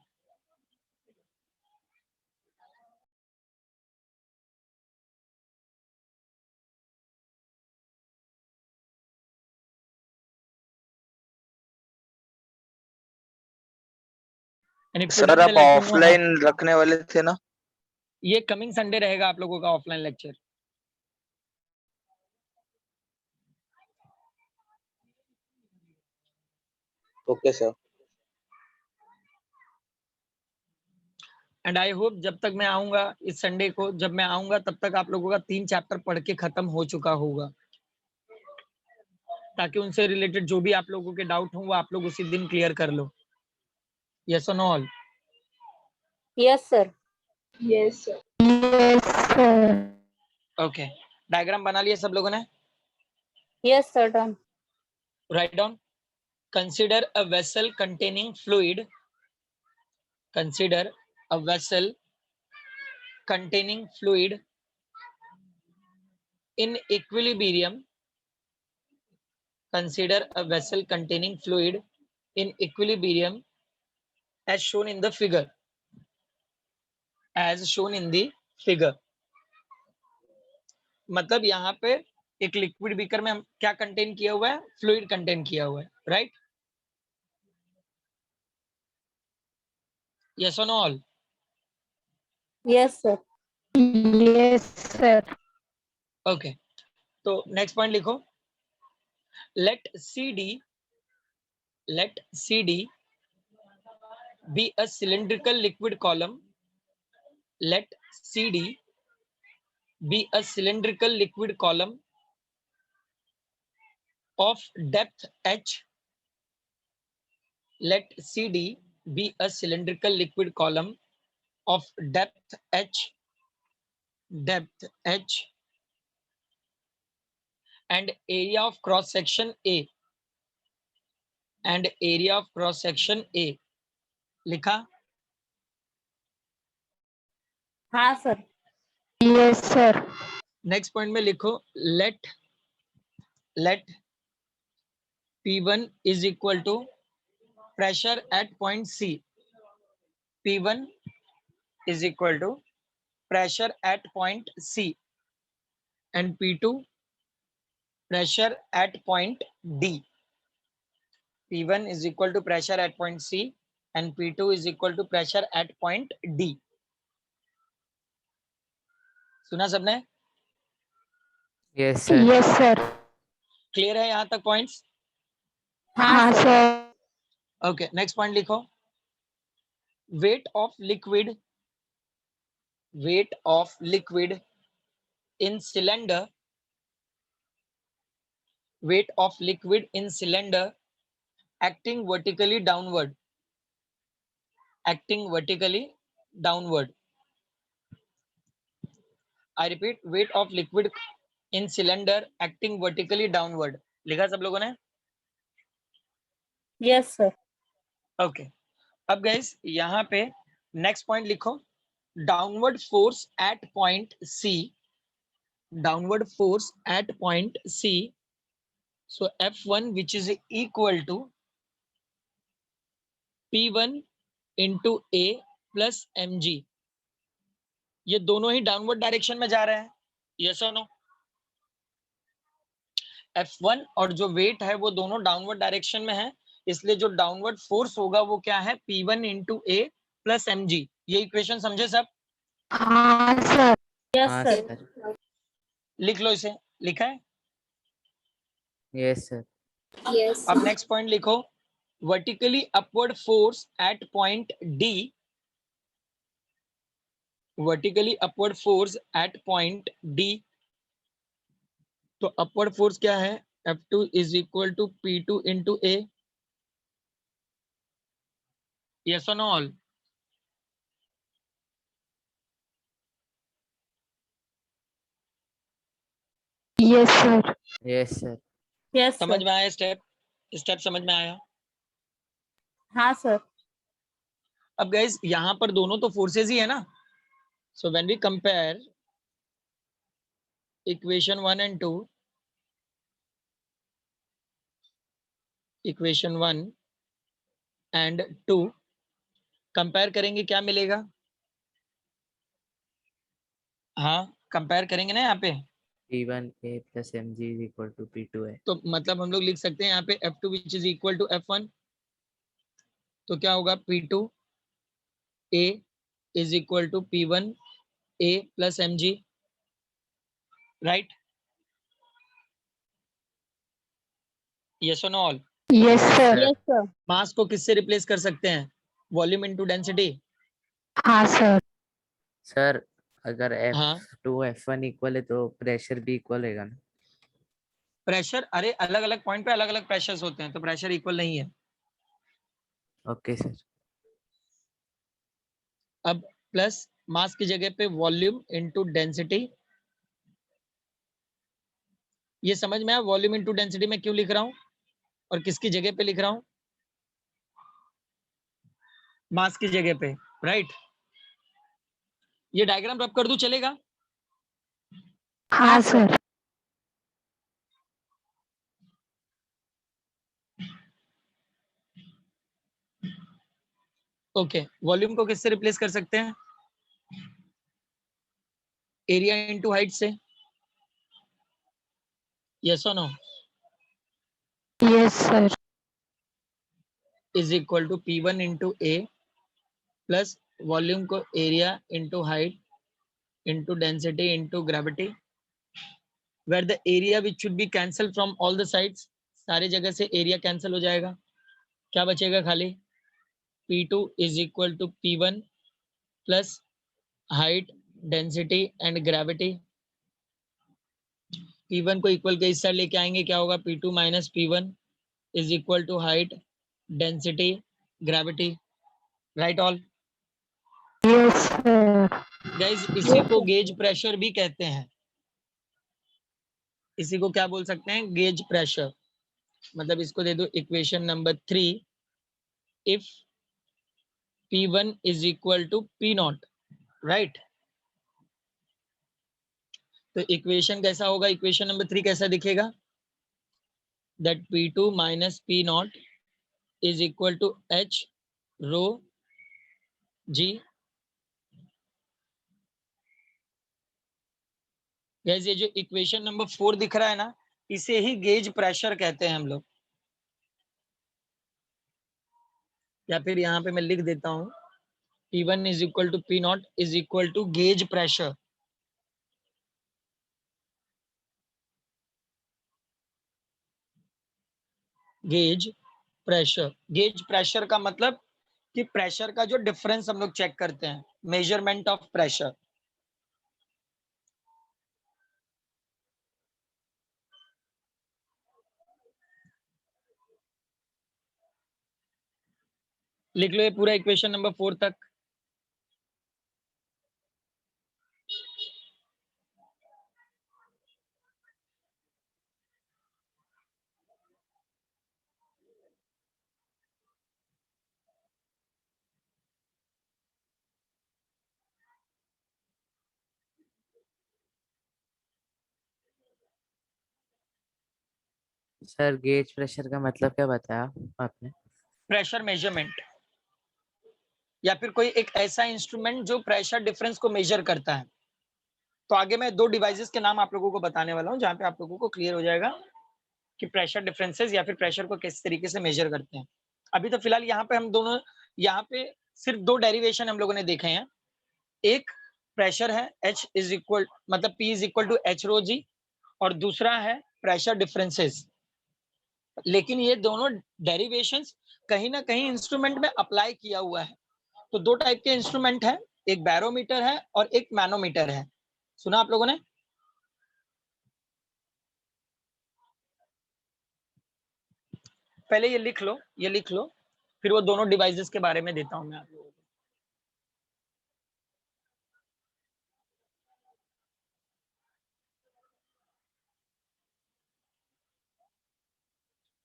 सर आप ऑफलाइन रखने वाले थे ना? ये कमिंग संडे रहेगा आप लोगों का offline lecture. Okay sir. And I hope जब तक मैं आऊंगा इस संडे को, जब मैं आऊंगा तब तक आप लोगों का 3 चैप्टर पढ़ के खत्म हो चुका होगा, ताकि उनसे रिलेटेड जो भी आप लोगों के डाउट हो वो आप लोग उसी दिन क्लियर कर लो। यस और no all? Yes, sir. Yes, sir. Yes, sir. Okay, diagram बना लिया सब लोगों ने? Yes, sir. Done. Write down. Consider a vessel containing fluid. Consider a vessel containing fluid in equilibrium. Consider a vessel containing fluid in equilibrium as shown in the figure. As shown in the figure. मतलब यहाँ पे एक liquid beaker में हम क्या contain किया हुआ है? फ्लूइड कंटेन किया हुआ है, राइट? यस और no all? Yes, sir. Yes, sir. Okay, तो नेक्स्ट पॉइंट लिखो। Let CD be a cylindrical liquid column. Let CD be a cylindrical liquid column of depth h. Let CD be a cylindrical liquid column of depth h and area of cross section A. And area of cross section A. लिखा? हाँ, sir. Yes, sir. Next point में लिखो let P1 is equal to pressure at point C. P1 is equal to pressure at point C and P2 pressure at point D. P1 is equal to pressure at point C and P2 is equal to pressure at point D. सुना सबने? Yes sir. Yes, sir. Clear है यहाँ तक points? हाँ, sir. Okay, next point लिखो। weight of liquid in cylinder, weight of liquid in cylinder acting vertically downward, I repeat, weight of liquid in cylinder acting vertically downward. लिखा सब लोगों ने? Yes, sir. Okay, अब guys यहाँ पे next point लिखो। Downward force at point C, downward force at point C, so F1 which is equal to P1 into A plus mg. ये दोनों ही डाउनवर्ड डायरेक्शन में जा रहे हैं, यस और नो? F1 और जो वेट है वो दोनों डाउनवर्ड डायरेक्शन में है, इसलिए जो डाउनवर्ड फोर्स होगा वो क्या है? P1 into A plus mg. ये इक्वेशन समझे सब? हाँ, sir. Yes, हाँ sir. सर। लिख लो इसे। लिखा है? Yes sir. Yes. अब नेक्स्ट पॉइंट लिखो। Vertically upward force at point D, vertically upward force at point D, तो अपवर्ड फोर्स क्या है, F2 is equal to P2 into A, yes और no all? Yes, sir. Yes, sir. Yes, समझ sir. में आया step? Step समझ में आया? हाँ सर. अब गाइस यहाँ पर दोनों तो फोर्सेस ही है ना, so when we compare equation 1 and 2, equation 1 and 2 compare करेंगे, क्या मिलेगा? हाँ कंपेयर करेंगे ना यहाँ पे, P1A plus mg is equal to P2A. तो मतलब हम लोग लिख सकते हैं यहाँ पे F2 which is equal to F1, तो क्या होगा, P2A is equal to P1A plus mg, right? Yes और no all? Yes, sir. Yes, sir. मास को किससे रिप्लेस कर सकते हैं, वॉल्यूम इनटू डेंसिटी। हाँ सर. सर अगर हाँ F2 F1 इक्वल है तो प्रेशर भी इक्वल रहेगा ना? प्रेशर, अरे अलग अलग पॉइंट पे अलग अलग प्रेशर्स होते हैं, तो प्रेशर इक्वल नहीं है। Okay sir. अब प्लस मास की जगह पे वॉल्यूम इनटू डेंसिटी, ये समझ में आया वॉल्यूम इनटू डेंसिटी में क्यों लिख रहा हूं और किसकी जगह पे लिख रहा हूं, मास की जगह पे, राइट? ये डायग्राम रब कर दूं चलेगा? हाँ सर. ओके, वॉल्यूम को किससे रिप्लेस कर सकते हैं, एरिया इनटू हाइट से, यस और no? Yes, sir. Is equal to P1 into A plus volume को area into height into density into gravity, where the area which should be cancel from all the sides, सारे जगह से area cancel हो जाएगा, क्या बचेगा खाली, P2 is equal to P1 plus height density and gravity, P1 को equal के इस साइड लेके आएंगे, क्या होगा, P2 minus P1 is equal to height density gravity, right all? Yes, sir. Guys इसी को गेज प्रेशर भी कहते हैं, इसी को क्या बोल सकते हैं, गेज प्रेशर। मतलब इसको दे दो equation number 3, if P1 is equal to P0, right? तो इक्वेशन कैसा होगा, इक्वेशन नंबर 3 कैसा दिखेगा, that P2 minus P0 is equal to H rho G। Guys ये जो इक्वेशन नंबर 4 दिख रहा है ना, इसे ही गेज प्रेशर कहते हैं हम लोग, या फिर यहाँ पे मैं लिख देता हूँ P1 is equal to P0 is equal to gauge pressure. Gauge pressure, gauge pressure का मतलब कि प्रेशर का जो डिफरेंस हम लोग चेक करते हैं, मेजरमेंट ऑफ प्रेशर। लिख लो ये पूरा इक्वेशन नंबर 4 तक। सर गेज प्रेशर का मतलब क्या बताया आपने? प्रेशर मेजरमेंट, या फिर कोई एक ऐसा इंस्ट्रूमेंट जो प्रेशर डिफरेंस को मेजर करता है। तो आगे मैं 2 डिवाइसेस के नाम आप लोगों को बताने वाला हूं, जहां पे आप लोगों को क्लियर हो जाएगा कि प्रेशर डिफरेंसेस या फिर प्रेशर को किस तरीके से मेजर करते हैं। अभी तो फिलहाल यहाँ पे हम दोनों, यहाँ पे सिर्फ 2 डेरिवेशन हम लोगों ने देखे हैं। एक प्रेशर है H इज इक्वल, मतलब P is equal to H rho G, और दूसरा है प्रेशर डिफरेंसेस। लेकिन ये दोनों डेरिवेशंस कहीं ना कहीं इंस्ट्रूमेंट में अप्लाई किया हुआ है। तो 2 टाइप के इंस्ट्रूमेंट है, एक बैरोमीटर है और एक मैनोमीटर है। सुना आप लोगों ने? पहले ये लिख लो, ये लिख लो, फिर वो दोनों डिवाइसेस के बारे में देता हूं मैं आप लोगों को।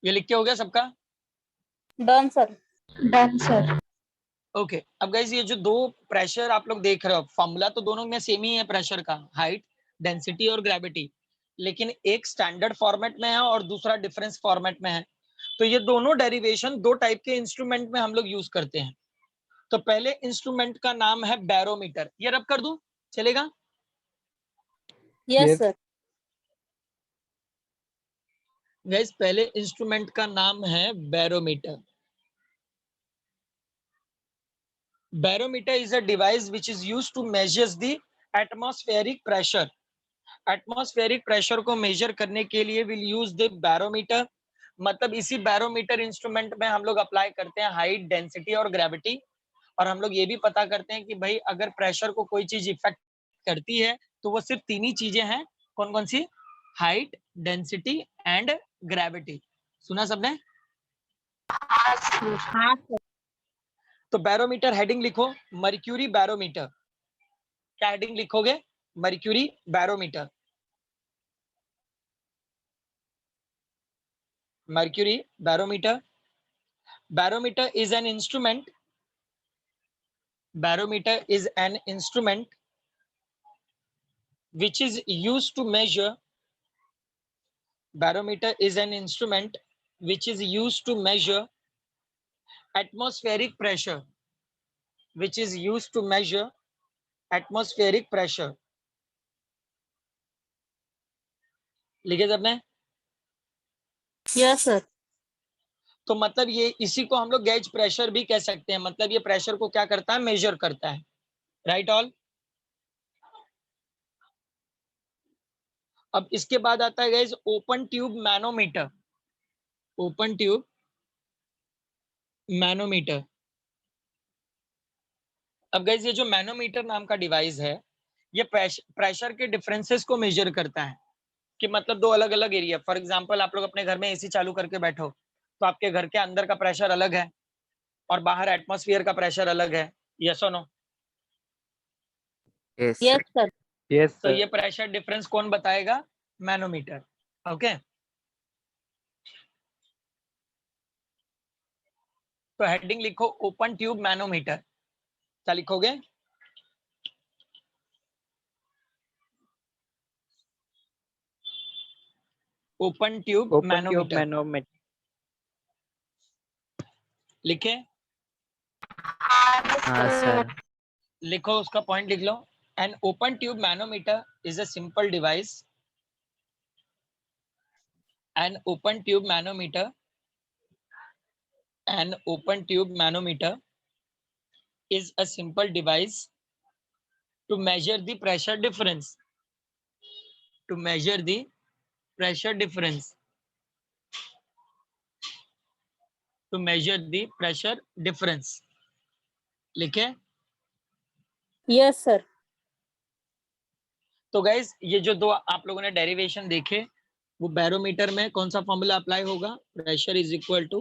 ये लिख के हो गया सबका? Done sir. Done sir. Okay अब गाइस ये जो दो प्रेशर आप लोग देख रहे हो, फॉर्मूला तो दोनों में सेम ही है प्रेशर का, हाइट, डेंसिटी और ग्रेविटी, लेकिन एक स्टैंडर्ड फॉर्मेट में है और दूसरा डिफरेंस फॉर्मेट में है। तो ये दोनों डेरिवेशन दो टाइप के इंस्ट्रूमेंट में हम लोग यूज करते हैं। तो पहले इंस्ट्रूमेंट का नाम है बैरोमीटर, ये रब कर दूं चलेगा? Yes sir. गाइस पहले इंस्ट्रूमेंट का नाम है barometer. Barometer is a device which is used to measure the atmospheric pressure. Atmospheric pressure को measure करने के लिए we'll use the barometer. मतलब इसी barometer instrument में हम लोग apply करते हैं height, density और gravity, और हम लोग ये भी पता करते हैं कि भाई अगर pressure को कोई चीज इफेक्ट करती है तो वो सिर्फ तीन ही चीजें हैं। कौन कौन सी? Height, density and gravity. सुना सबने? हाँ सर। तो बैरोमीटर हेडिंग लिखो, मर्क्यूरी बैरोमीटर। क्या हेडिंग लिखोगे? Mercury barometer. Mercury barometer. Barometer is an instrument, barometer is an instrument which is used to measure, barometer is an instrument which is used to measure atmospheric pressure, which is used to measure atmospheric pressure. लिखे सबने? Yes sir. तो मतलब ये इसी को हम लोग gauge pressure भी कह सकते हैं, मतलब ये प्रेशर को क्या करता है? मेजर करता है। Right all? अब इसके बाद आता है guys open tube manometer. Open tube manometer. अब गाइस ये जो मैनोमीटर नाम का डिवाइस है, ये प्रेशर के डिफरेंसेस को मेजर करता है कि मतलब दो अलग अलग एरिया। फॉर एग्जांपल आप लोग अपने घर में एसी चालू करके बैठो तो आपके घर के अंदर का प्रेशर अलग है और बाहर एटमॉस्फेयर का प्रेशर अलग है। यस और no? Yes, yes sir. Sir. Yes तो ये प्रेशर डिफरेंस कौन बताएगा? मैनोमीटर। ओके तो हेडिंग लिखो ओपन ट्यूब मैनोमीटर। क्या लिखोगे? Open tube manometer. लिखे? हाँ सर। लिखो, उसका पॉइंट लिख लो। An open tube manometer is a simple device. An open tube manometer, an open tube manometer is a simple device to measure the pressure difference. To measure the pressure difference. To measure the pressure difference. लिखे? Yes sir. तो guys ये जो दो आप लोगों ने derivation देखे, वो बैरोमीटर में कौन सा फॉर्मूला अप्लाई होगा? Pressure is equal to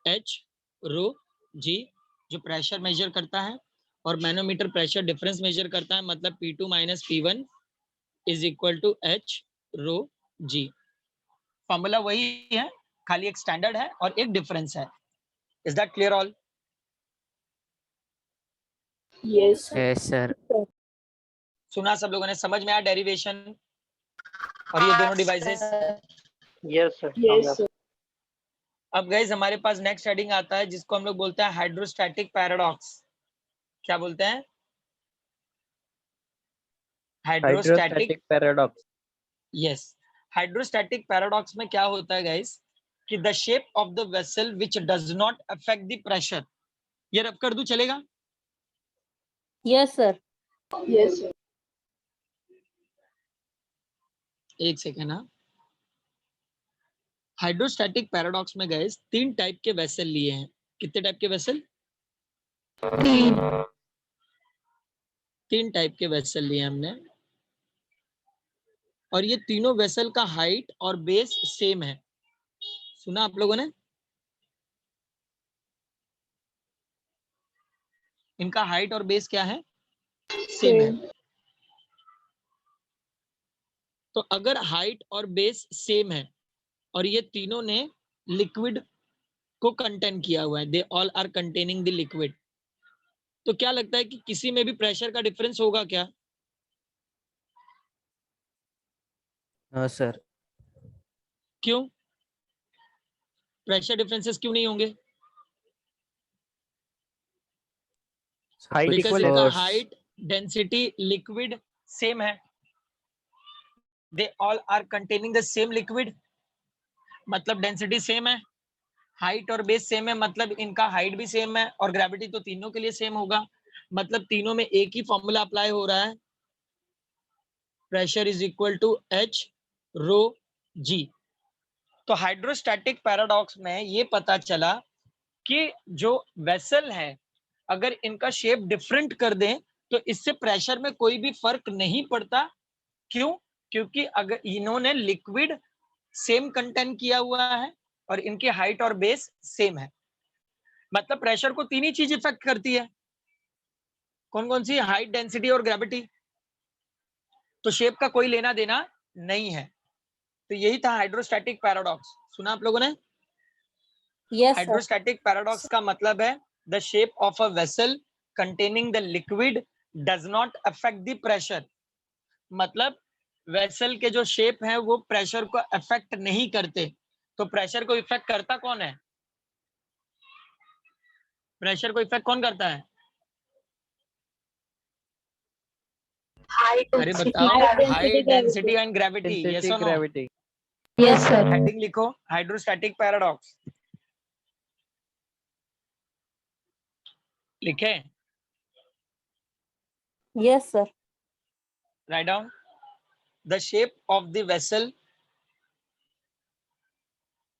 H rho G, जो प्रेशर मेजर करता है, और मैनोमीटर प्रेशर डिफरेंस मेजर करता है, मतलब P2 minus P1 is equal to H rho G. Formula वही है, खाली एक स्टैंडर्ड है और एक डिफरेंस है। Is that clear all? Yes Yes, sir. सुना सब लोगों ने? समझ में आया डेरिवेशन और ये दोनों डिवाइसेस? Yes, sir. यस। अब गाइस हमारे पास नेक्स्ट हेडिंग आता है जिसको हम लोग बोलते हैं हाइड्रोस्टैटिक पैराडॉक्स। क्या बोलते हैं? Hydrostatic paradox. Yes. Hydrostatic paradox में क्या होता है गाइस कि the shape of the vessel which does not affect the pressure. ये रब कर दूं चलेगा? Yes sir. यस। एक सेकेंड। हाँ, हाइड्रोस्टैटिक पैराडॉक्स में गाइस तीन टाइप के वेसल लिए हैं। कितने टाइप के वेसल? 3। तीन टाइप के वेसल लिए हमने और ये तीनों वेसल का हाइट और बेस सेम है। सुना आप लोगों ने? इनका हाइट और बेस क्या है? सेम है। तो अगर हाइट और बेस सेम है और ये तीनों ने लिक्विड को कंटेन किया हुआ है, they all are containing the liquid, तो क्या लगता है कि किसी में भी प्रेशर का डिफरेंस होगा क्या? No sir. क्यों? प्रेशर डिफरेंसेस क्यों नहीं होंगे? हाइट बिकॉज इक्वल है। इनका Force. Height, density, liquid same है। They all are containing the same liquid, मतलब डेंसिटी सेम है, हाइट और बेस सेम है, मतलब इनका हाइट भी सेम है और ग्रेविटी तो तीनों के लिए सेम होगा, मतलब तीनों में एक ही फॉर्मूला अप्लाई हो रहा है, pressure is equal to H rho G. तो हाइड्रोस्टैटिक पैराडॉक्स में ये पता चला कि जो वेसल है अगर इनका शेप डिफरेंट कर दें तो इससे प्रेशर में कोई भी फर्क नहीं पड़ता। क्यों? क्योंकि अगर इन्होंने लिक्विड सेम कंटेन किया हुआ है और इनकी हाइट और बेस सेम है, मतलब प्रेशर को तीन ही चीज इफेक्ट करती है। कौन कौन सी? हाइट, डेंसिटी और ग्रेविटी। तो शेप का कोई लेना देना नहीं है। तो यही था हाइड्रोस्टैटिक पैराडॉक्स। सुना आप लोगों ने? Yes, sir. हाइड्रोस्टैटिक पैराडॉक्स का मतलब है the shape of a vessel containing the liquid does not affect the pressure, मतलब वेसल के जो शेप है वो प्रेशर को अफेक्ट नहीं करते। तो प्रेशर को इफेक्ट करता कौन है? प्रेशर को इफेक्ट कौन करता है? अरे बताओ। Height, height, density, density gravity. And gravity, yes और no? Gravity. Yes, sir. Heading लिखो, हाइड्रोस्टैटिक पैराडॉक्स लिखे। Yes, sir. Write down the shape of the vessel,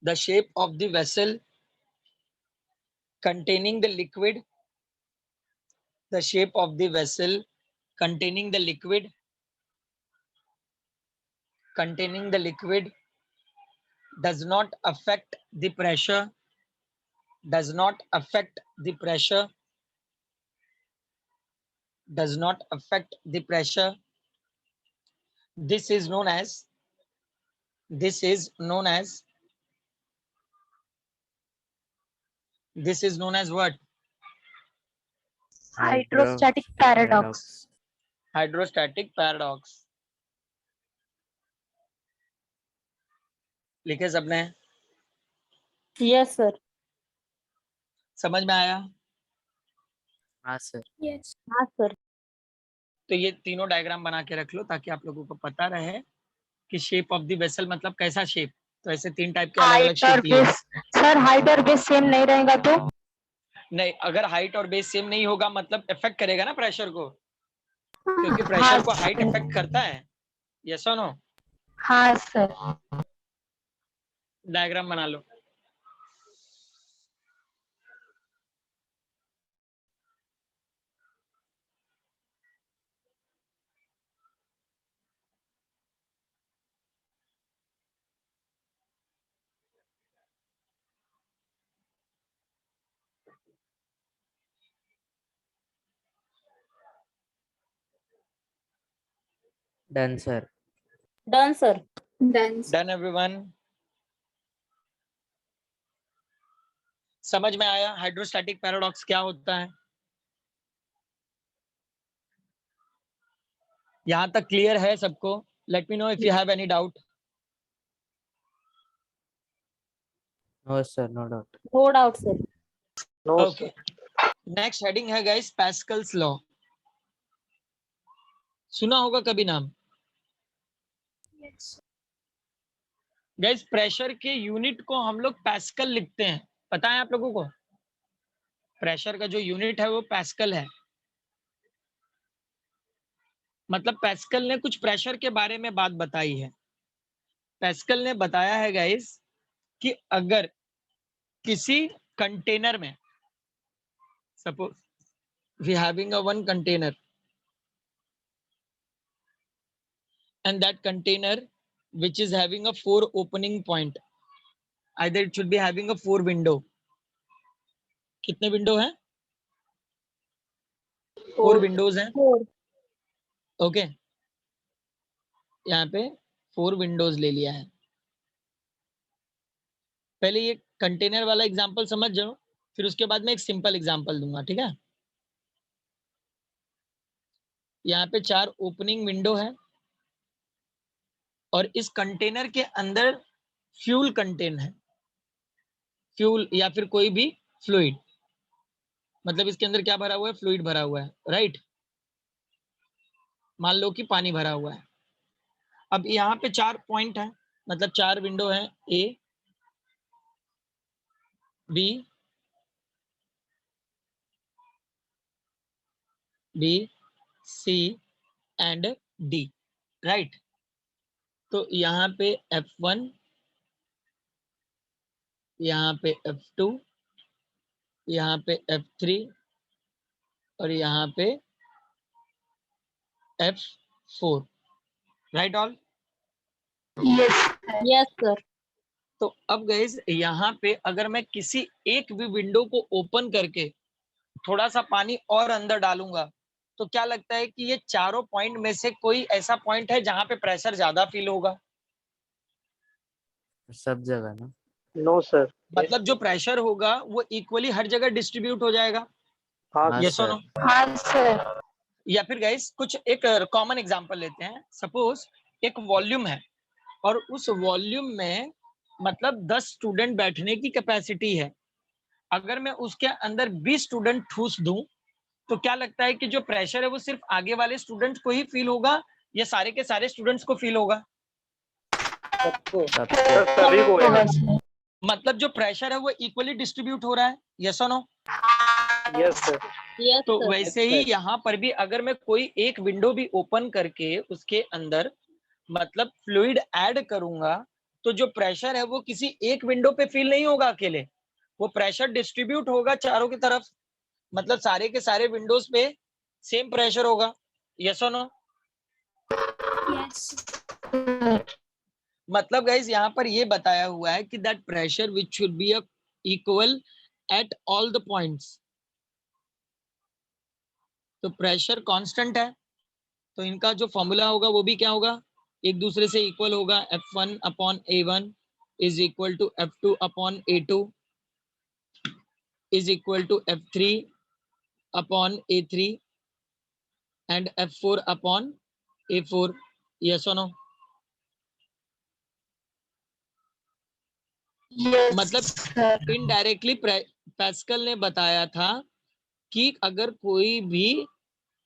the shape of the vessel containing the liquid, the shape of the vessel containing the liquid, containing the liquid does not affect the pressure, does not affect the pressure, does not affect the pressure. This is known as, this is known as, this is known as what? Hydrostatic paradox. Hydrostatic paradox. लिखे सबने? Yes, sir. समझ में आया? हाँ sir. Yes. हाँ, sir. तो ये तीनों डायग्राम बना के रख लो ताकि आप लोगों को पता रहे कि शेप ऑफ द वेसल मतलब कैसा शेप। तो ऐसे तीन टाइप के अलग अलग हाइट और शेप लिए। बेस, सर हाइट और बेस सेम नहीं रहेगा तो? नहीं, अगर हाइट और बेस सेम नहीं होगा मतलब इफेक्ट करेगा ना प्रेशर को, क्योंकि प्रेशर हाँ को हाइट सर। इफेक्ट करता है। यस और नो? हाँ सर। डायग्राम बना लो। Done sir. Done, sir. Done. Done everyone? समझ में आया हाइड्रोस्टैटिक पैराडॉक्स क्या होता है? यहां तक क्लियर है सबको? Let me know if you have any doubt. No sir, no doubt. No doubt, sir. No okay, next heading है गाइस पैस्कल्स लॉ। सुना होगा कभी नाम? Yes. गाइस प्रेशर के यूनिट को हम लोग पैस्कल लिखते हैं, पता है आप लोगों को? प्रेशर का जो यूनिट है वो पैस्कल है। मतलब पैस्कल ने कुछ प्रेशर के बारे में बात बताई है। पैस्कल ने बताया है गाइस कि अगर किसी कंटेनर में, suppose we having a one container, and that container which is having a 4 opening point, either it should be having a 4 window. कितने विंडो हैं? 4 विंडोज हैं. 4. ओके, यहाँ पे 4 विंडोज ले लिया है. पहले ये कंटेनर वाला एग्जांपल समझ जाओ, फिर उसके बाद मैं एक सिंपल एग्जांपल दूंगा. ठीक है, यहाँ पे 4 ओपनिंग विंडो है और इस कंटेनर के अंदर फ्यूल कंटेन है, फ्यूल या फिर कोई भी फ्लूइड. मतलब इसके अंदर क्या भरा हुआ है? फ्लूइड भरा हुआ है, राइट. मान लो कि पानी भरा हुआ है. अब यहाँ पे 4 पॉइंट है, मतलब 4 विंडो है, A, B, C and D, right. तो यहाँ पे F1, यहाँ पे F2, यहाँ पे F3 और यहाँ पे F4, right all. Yes, sir. तो अब गाइस यहाँ पे अगर मैं किसी एक भी विंडो को ओपन करके थोड़ा सा पानी और अंदर डालूंगा तो क्या लगता है कि ये चारों पॉइंट में से कोई ऐसा पॉइंट है जहां पे प्रेशर ज्यादा फील होगा? सब जगह ना. No sir. मतलब जो प्रेशर होगा वो इक्वली हर जगह डिस्ट्रीब्यूट हो जाएगा. हाँ हाँ यस और सर. नो? हाँ सर. या फिर गाइस कुछ एक कॉमन एग्जांपल लेते हैं. सपोज एक वॉल्यूम है और उस वॉल्यूम में मतलब 10 स्टूडेंट बैठने की कैपेसिटी है. अगर मैं उसके अंदर 20 स्टूडेंट ठूस दूं तो क्या लगता है कि जो प्रेशर है वो सिर्फ आगे वाले स्टूडेंट्स को ही फील होगा या सारे के सारे स्टूडेंट्स को फील होगा? सबको. सर सभी को है. मतलब जो प्रेशर है वो इक्वली डिस्ट्रीब्यूट हो रहा है. यस और नो? Yes sir. Yes, तो sir. वैसे ही यहाँ पर भी अगर मैं कोई एक विंडो भी ओपन करके उसके अंदर मतलब फ्लूइड ऐड करूंगा तो जो प्रेशर है वो किसी एक विंडो पे फील नहीं होगा अकेले, वो प्रेशर डिस्ट्रीब्यूट होगा चारों की तरफ. मतलब सारे के सारे विंडोज पे सेम प्रेशर होगा. यस और नो? मतलब गाइस यहाँ पर ये बताया हुआ है कि that pressure which should B equal at all the points. तो प्रेशर कांस्टेंट है तो इनका जो फॉर्मूला होगा वो भी क्या होगा? एक दूसरे से इक्वल होगा. F1 upon A1 is equal to F2 upon A2 is equal to F3 upon A3 and F4 upon A4. Yes और नो? मतलब इनडायरेक्टली पैस्कल ने बताया था कि अगर कोई भी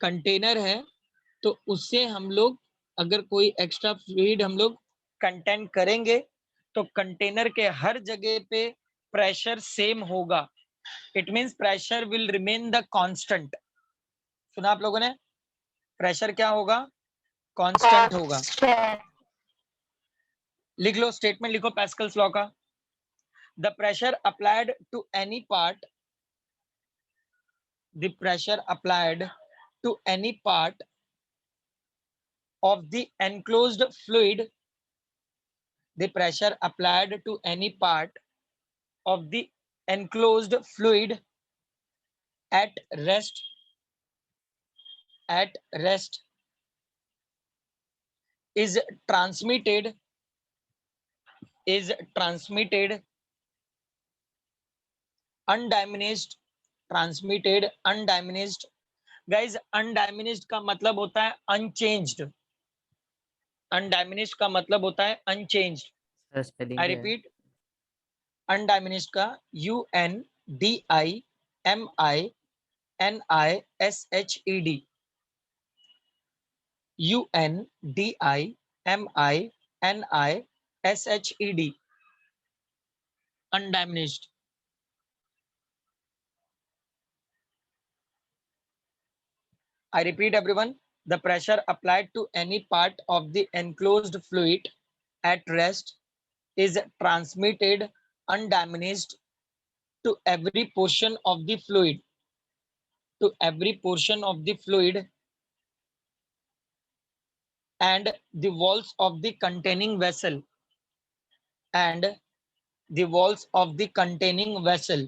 कंटेनर है तो उससे हम लोग अगर कोई एक्स्ट्रा फ्लूइड हम लोग कंटेन करेंगे तो कंटेनर के हर जगह पे प्रेशर सेम होगा. It means pressure will remain the constant. सुना आप लोगों ने? प्रेशर क्या होगा? कांस्टेंट होगा. लिख लो, स्टेटमेंट लिखो पैस्कल्स लॉ का. The pressure applied to any part, the pressure applied to any part of the enclosed fluid, the pressure applied to any part of the enclosed fluid at rest is transmitted undiminished. Guys, undiminished का मतलब होता है unchanged. अनडाइमिनिश्ड का मतलब होता है unchanged. Sir spelling I क्या है? रिपीट, अनडाइमिनिश्ड का UNDIMINISHED, UNDIMINISHED, undiminished. I repeat everyone, the pressure applied to any part of the enclosed fluid at rest is transmitted undiminished to every portion of the fluid, and the walls of the containing vessel, and the walls of the containing vessel,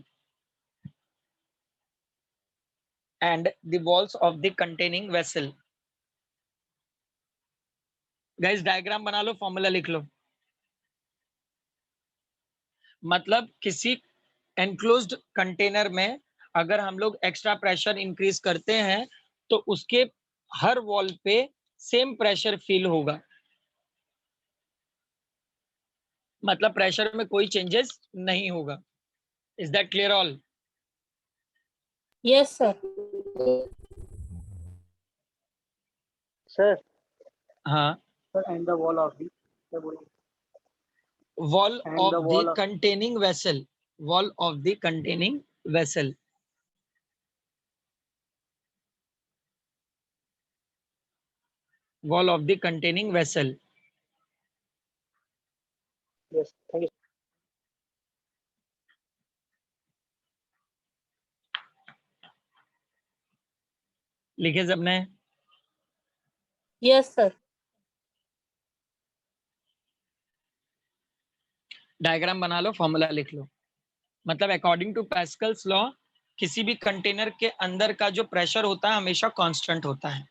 and the walls of the containing vessel. Guys diagram बना लो, formula लिख लो. मतलब किसी enclosed container में अगर हम लोग extra pressure increase करते हैं तो उसके हर वॉल पे सेम प्रेशर फील होगा. मतलब प्रेशर में कोई चेंजेस नहीं होगा. Is that clear all? Yes, sir. Sir, हाँ. and the wall of the Wall And of the the wall of- containing vessel. Wall of the containing vessel. Wall of the containing vessel. yes, thank you. लिखे सबने? Yes, sir. Diagram बना लो, formula लिख लो. मतलब according to pascals law किसी भी container के अंदर का जो प्रेशर होता है हमेशा कांस्टेंट होता है.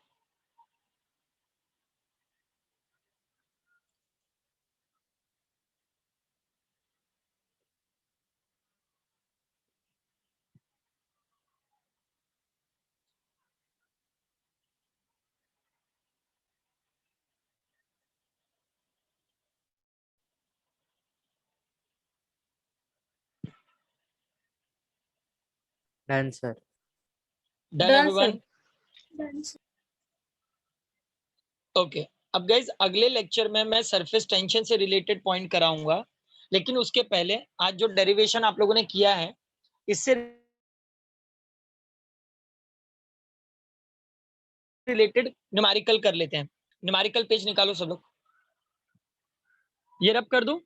Done, sir. Done Done, everyone? sir. Done, sir. Okay. अब गाइज अगले लेक्चर में मैं सरफेस टेंशन से रिलेटेड पॉइंट कराऊंगा, लेकिन उसके पहले आज जो डेरिवेशन आप लोगों ने किया है इससे रिलेटेड न्यूमेरिकल कर लेते हैं. न्यूमेरिकल पेज निकालो सब लोग. ये रब कर दूं?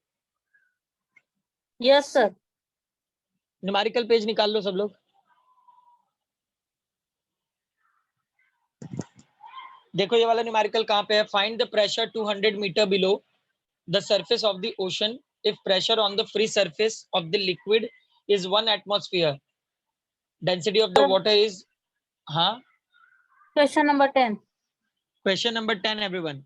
Yes, sir. न्यूमेरिकल पेज निकाल लो सब लोग. देखो ये वाला न्यूमेरिकल कहाँ पे है. Find the pressure 200 meter below the surface of the ocean if pressure on the free surface of the liquid is 1 atmosphere. Density of the water is. हाँ. Question number 10. Question number 10 everyone.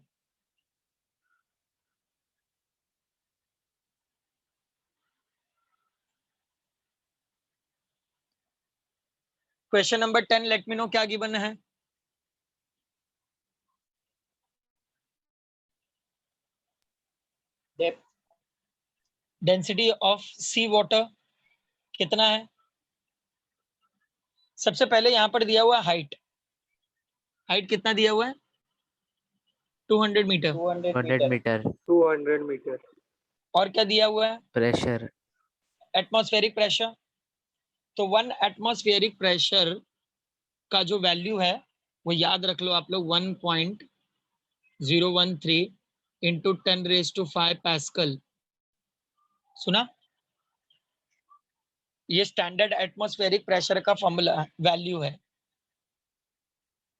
Question number 10 let me know क्या given है. Density of sea water कितना है? सबसे पहले यहां पर दिया हुआ हाइट. हाइट कितना दिया हुआ है? 200 मीटर. 100 meter. 200 मीटर. और क्या दिया हुआ है? Pressure. Atmospheric pressure. तो 1 एटमॉस्फेरिक प्रेशर का जो वैल्यू है वो याद रख लो आप लोग 1.013 इंटू 10⁵ पास्कल. सुना? ये स्टैंडर्ड एटमॉस्फेरिक प्रेशर का फॉर्मूला वैल्यू है.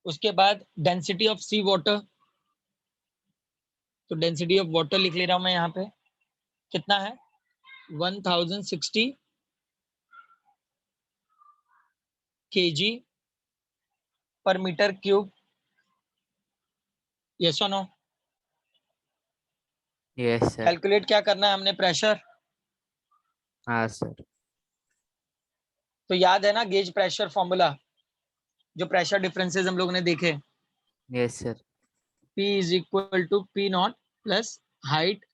उसके बाद डेंसिटी ऑफ सी वाटर. तो डेंसिटी ऑफ वाटर लिख ले रहा हूं मैं यहाँ पे. कितना है? 1060 kg पर मीटर क्यूब. यस और नो? Yes, sir. कैलकुलेट क्या करना है हमने? प्रेशर. हाँ, sir. तो याद है ना गेज प्रेशर फॉर्मूला, जो प्रेशर डिफरेंसेस हम लोग ने देखे. Yes, sir. P is equal to P not plus height,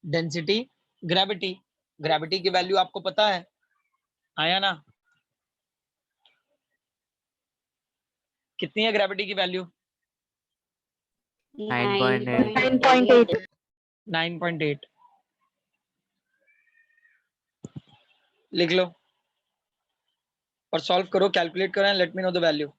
density, gravity. Gravity की वैल्यू आपको पता है, आया ना? कितनी है ग्रेविटी की वैल्यू? 9.8. 9.8. 9.8. लिख लो और सॉल्व करो, कैलकुलेट करो, late me know the value.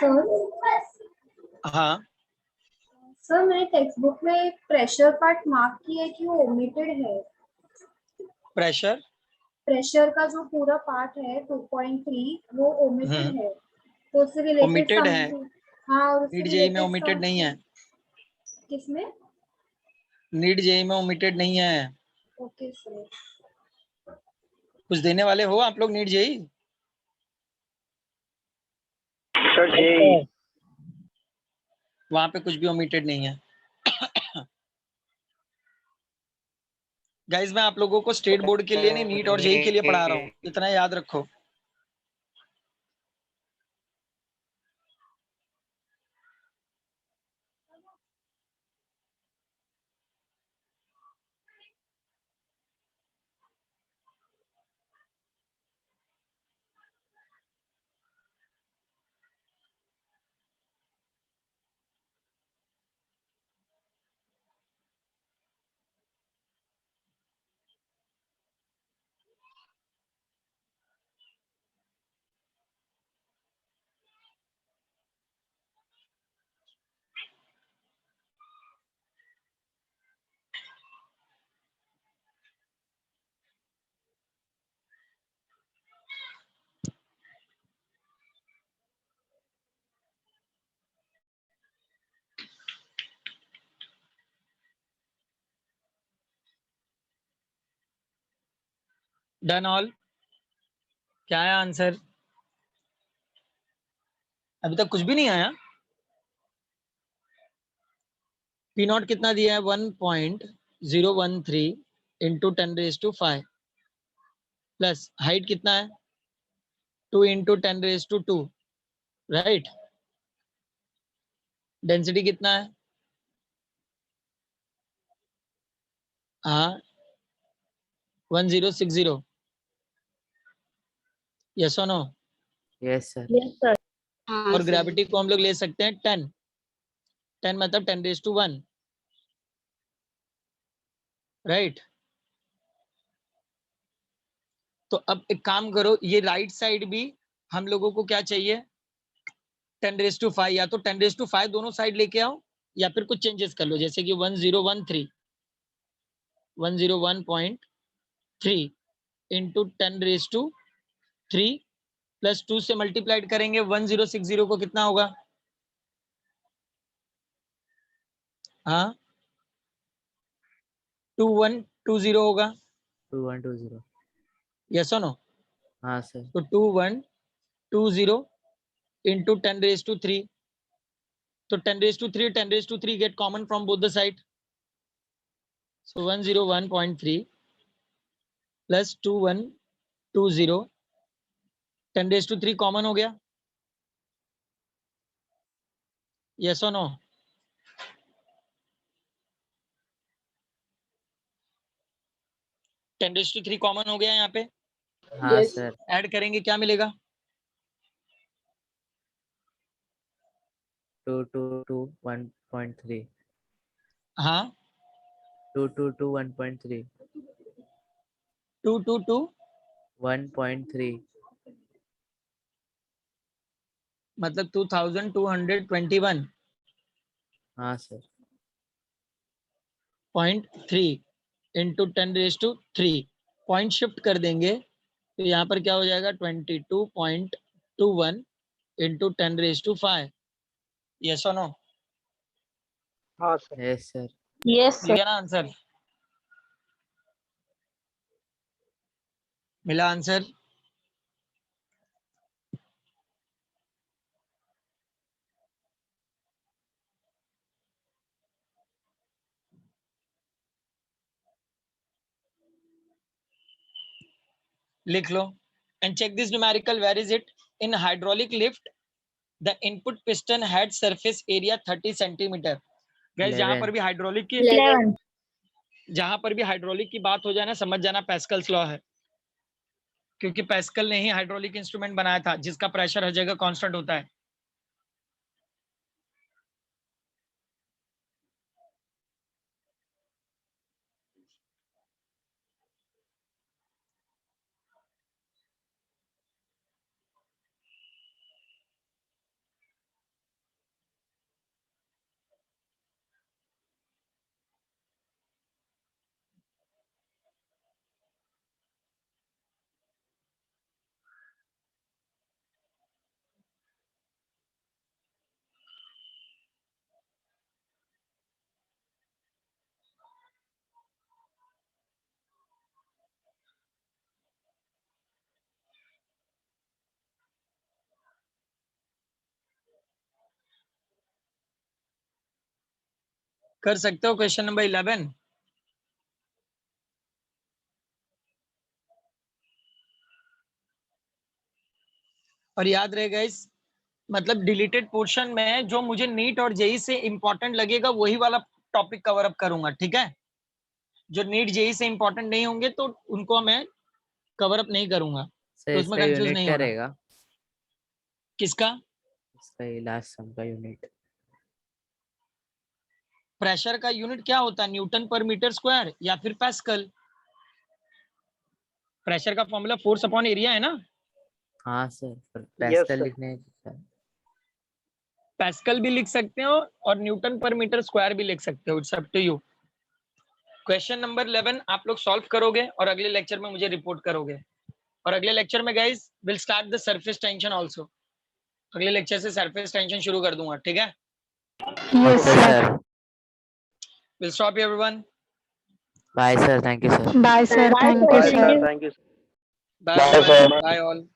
Sir हाँ, सर मैंने टेक्स्ट बुक में प्रेशर पार्ट मार्क किया है कि वो ओमिटेड है। प्रेशर प्रेशर का जो पूरा पार्ट है 2.3 वो ओमिटेड है, तो उससे रिलेटेड ओमिटेड है। हाँ, और उससे नीट जेई में रिलेटेड ओमिटेड नहीं है। किसमें? नीट जेई में ओमिटेड नहीं है। Okay sir. कुछ देने वाले हो आप लोग नीट जेई? सर जेई वहां पे कुछ भी ओमिटेड नहीं है। गाइस मैं आप लोगों को स्टेट बोर्ड के लिए नहीं, नीट और जेई के लिए पढ़ा रहा हूँ, इतना याद रखो। Done all? क्या है आंसर? अभी तक कुछ भी नहीं आया। पी नॉट कितना दिया है? 1.013 इंटू 10⁵ प्लस हाइट कितना है? 2 इंटू 10⁵2, राइट। डेंसिटी कितना है? हाँ, 1060। यस और no? Yes, sir. Yes, sir. और ग्रेविटी को हम लोग ले सकते हैं 10। 10 मतलब 10⁻1, राइट। तो अब एक काम करो, ये राइट साइड भी हम लोगों को क्या चाहिए? 10⁵, या तो 10⁵ दोनों साइड लेके आओ, या फिर कुछ चेंजेस कर लो, जैसे कि 101.3 इंटू 10⁵3 प्लस 2 से मल्टीप्लाइड करेंगे 1060 को, कितना होगा? हाँ, 2120 होगा। 2120. यस और नो? हाँ sir. तो 2120 इंटू 10⁵3, तो 10⁵3 10⁵3 get common from both the side, so 101.3 plus 2120, 10⁵3 common हो गया। यस और no? Ten raise to three common हो गया यहाँ पे। हाँ sir. ऐड करेंगे क्या मिलेगा? 222 1.3. हाँ, 222 1.3. 222 1.3. मतलब 2221.3 हाँ sir. इंटू 10⁻3 पॉइंट शिफ्ट कर देंगे, तो यहाँ पर क्या हो जाएगा? 22.21 इंटू 10⁵5। यस और नो? हाँ सर। Yes sir. Yes, मिल sir. गया ना आंसर? मिला आंसर? लिख लो and check this numerical, where is it? In hydraulic lift the input piston had surface area 30 centimetre. Guys जहां पर 11. भी हाइड्रोलिक की 11. बात हो जाए ना, समझ जाना पैस्कल्स लॉ है, क्योंकि पैस्कल ने ही हाइड्रोलिक इंस्ट्रूमेंट बनाया था जिसका प्रेशर हर जगह कांस्टेंट होता है। कर सकते हो क्वेश्चन नंबर 11? और याद रहेगा इस मतलब डिलीटेड पोर्शन में जो मुझे नीट और जेई से इंपॉर्टेंट लगेगा वही वाला टॉपिक कवर अप करूंगा, ठीक है? जो नीट जेई से इंपॉर्टेंट नहीं होंगे तो उनको मैं कवर अप नहीं करूंगा, सर तो उसमें इसका कंफ्यूज यूनिट नहीं क्या होना। रहेगा? किसका? इसका लास्ट सम का यूनिट। प्रेशर का यूनिट क्या होता है? न्यूटन पर मीटर स्क्वायर या फिर पास्कल। प्रेशर का फॉर्मूला फोर्स अपॉन एरिया है ना? हाँ सर, पर Yes, पास्कल sir. लिखने का। पास्कल भी लिख सकते हो और न्यूटन पर मीटर स्क्वायर भी लिख सकते हो, it's up to you. Question number 11 आप लोग सॉल्व करोगे और अगले लेक्चर में मुझे रिपोर्ट करोगे। और अगले लेक्चर में guys will start the surface tension also. अगले लेक्चर से सरफेस टेंशन शुरू कर दूंगा, ठीक है? Yes, okay sir. Sir, will stop everyone. Bye sir, thank you sir. Bye, sir. Bye, Thank you, Bye, sir. sir. sir. Thank you. Bye bye all.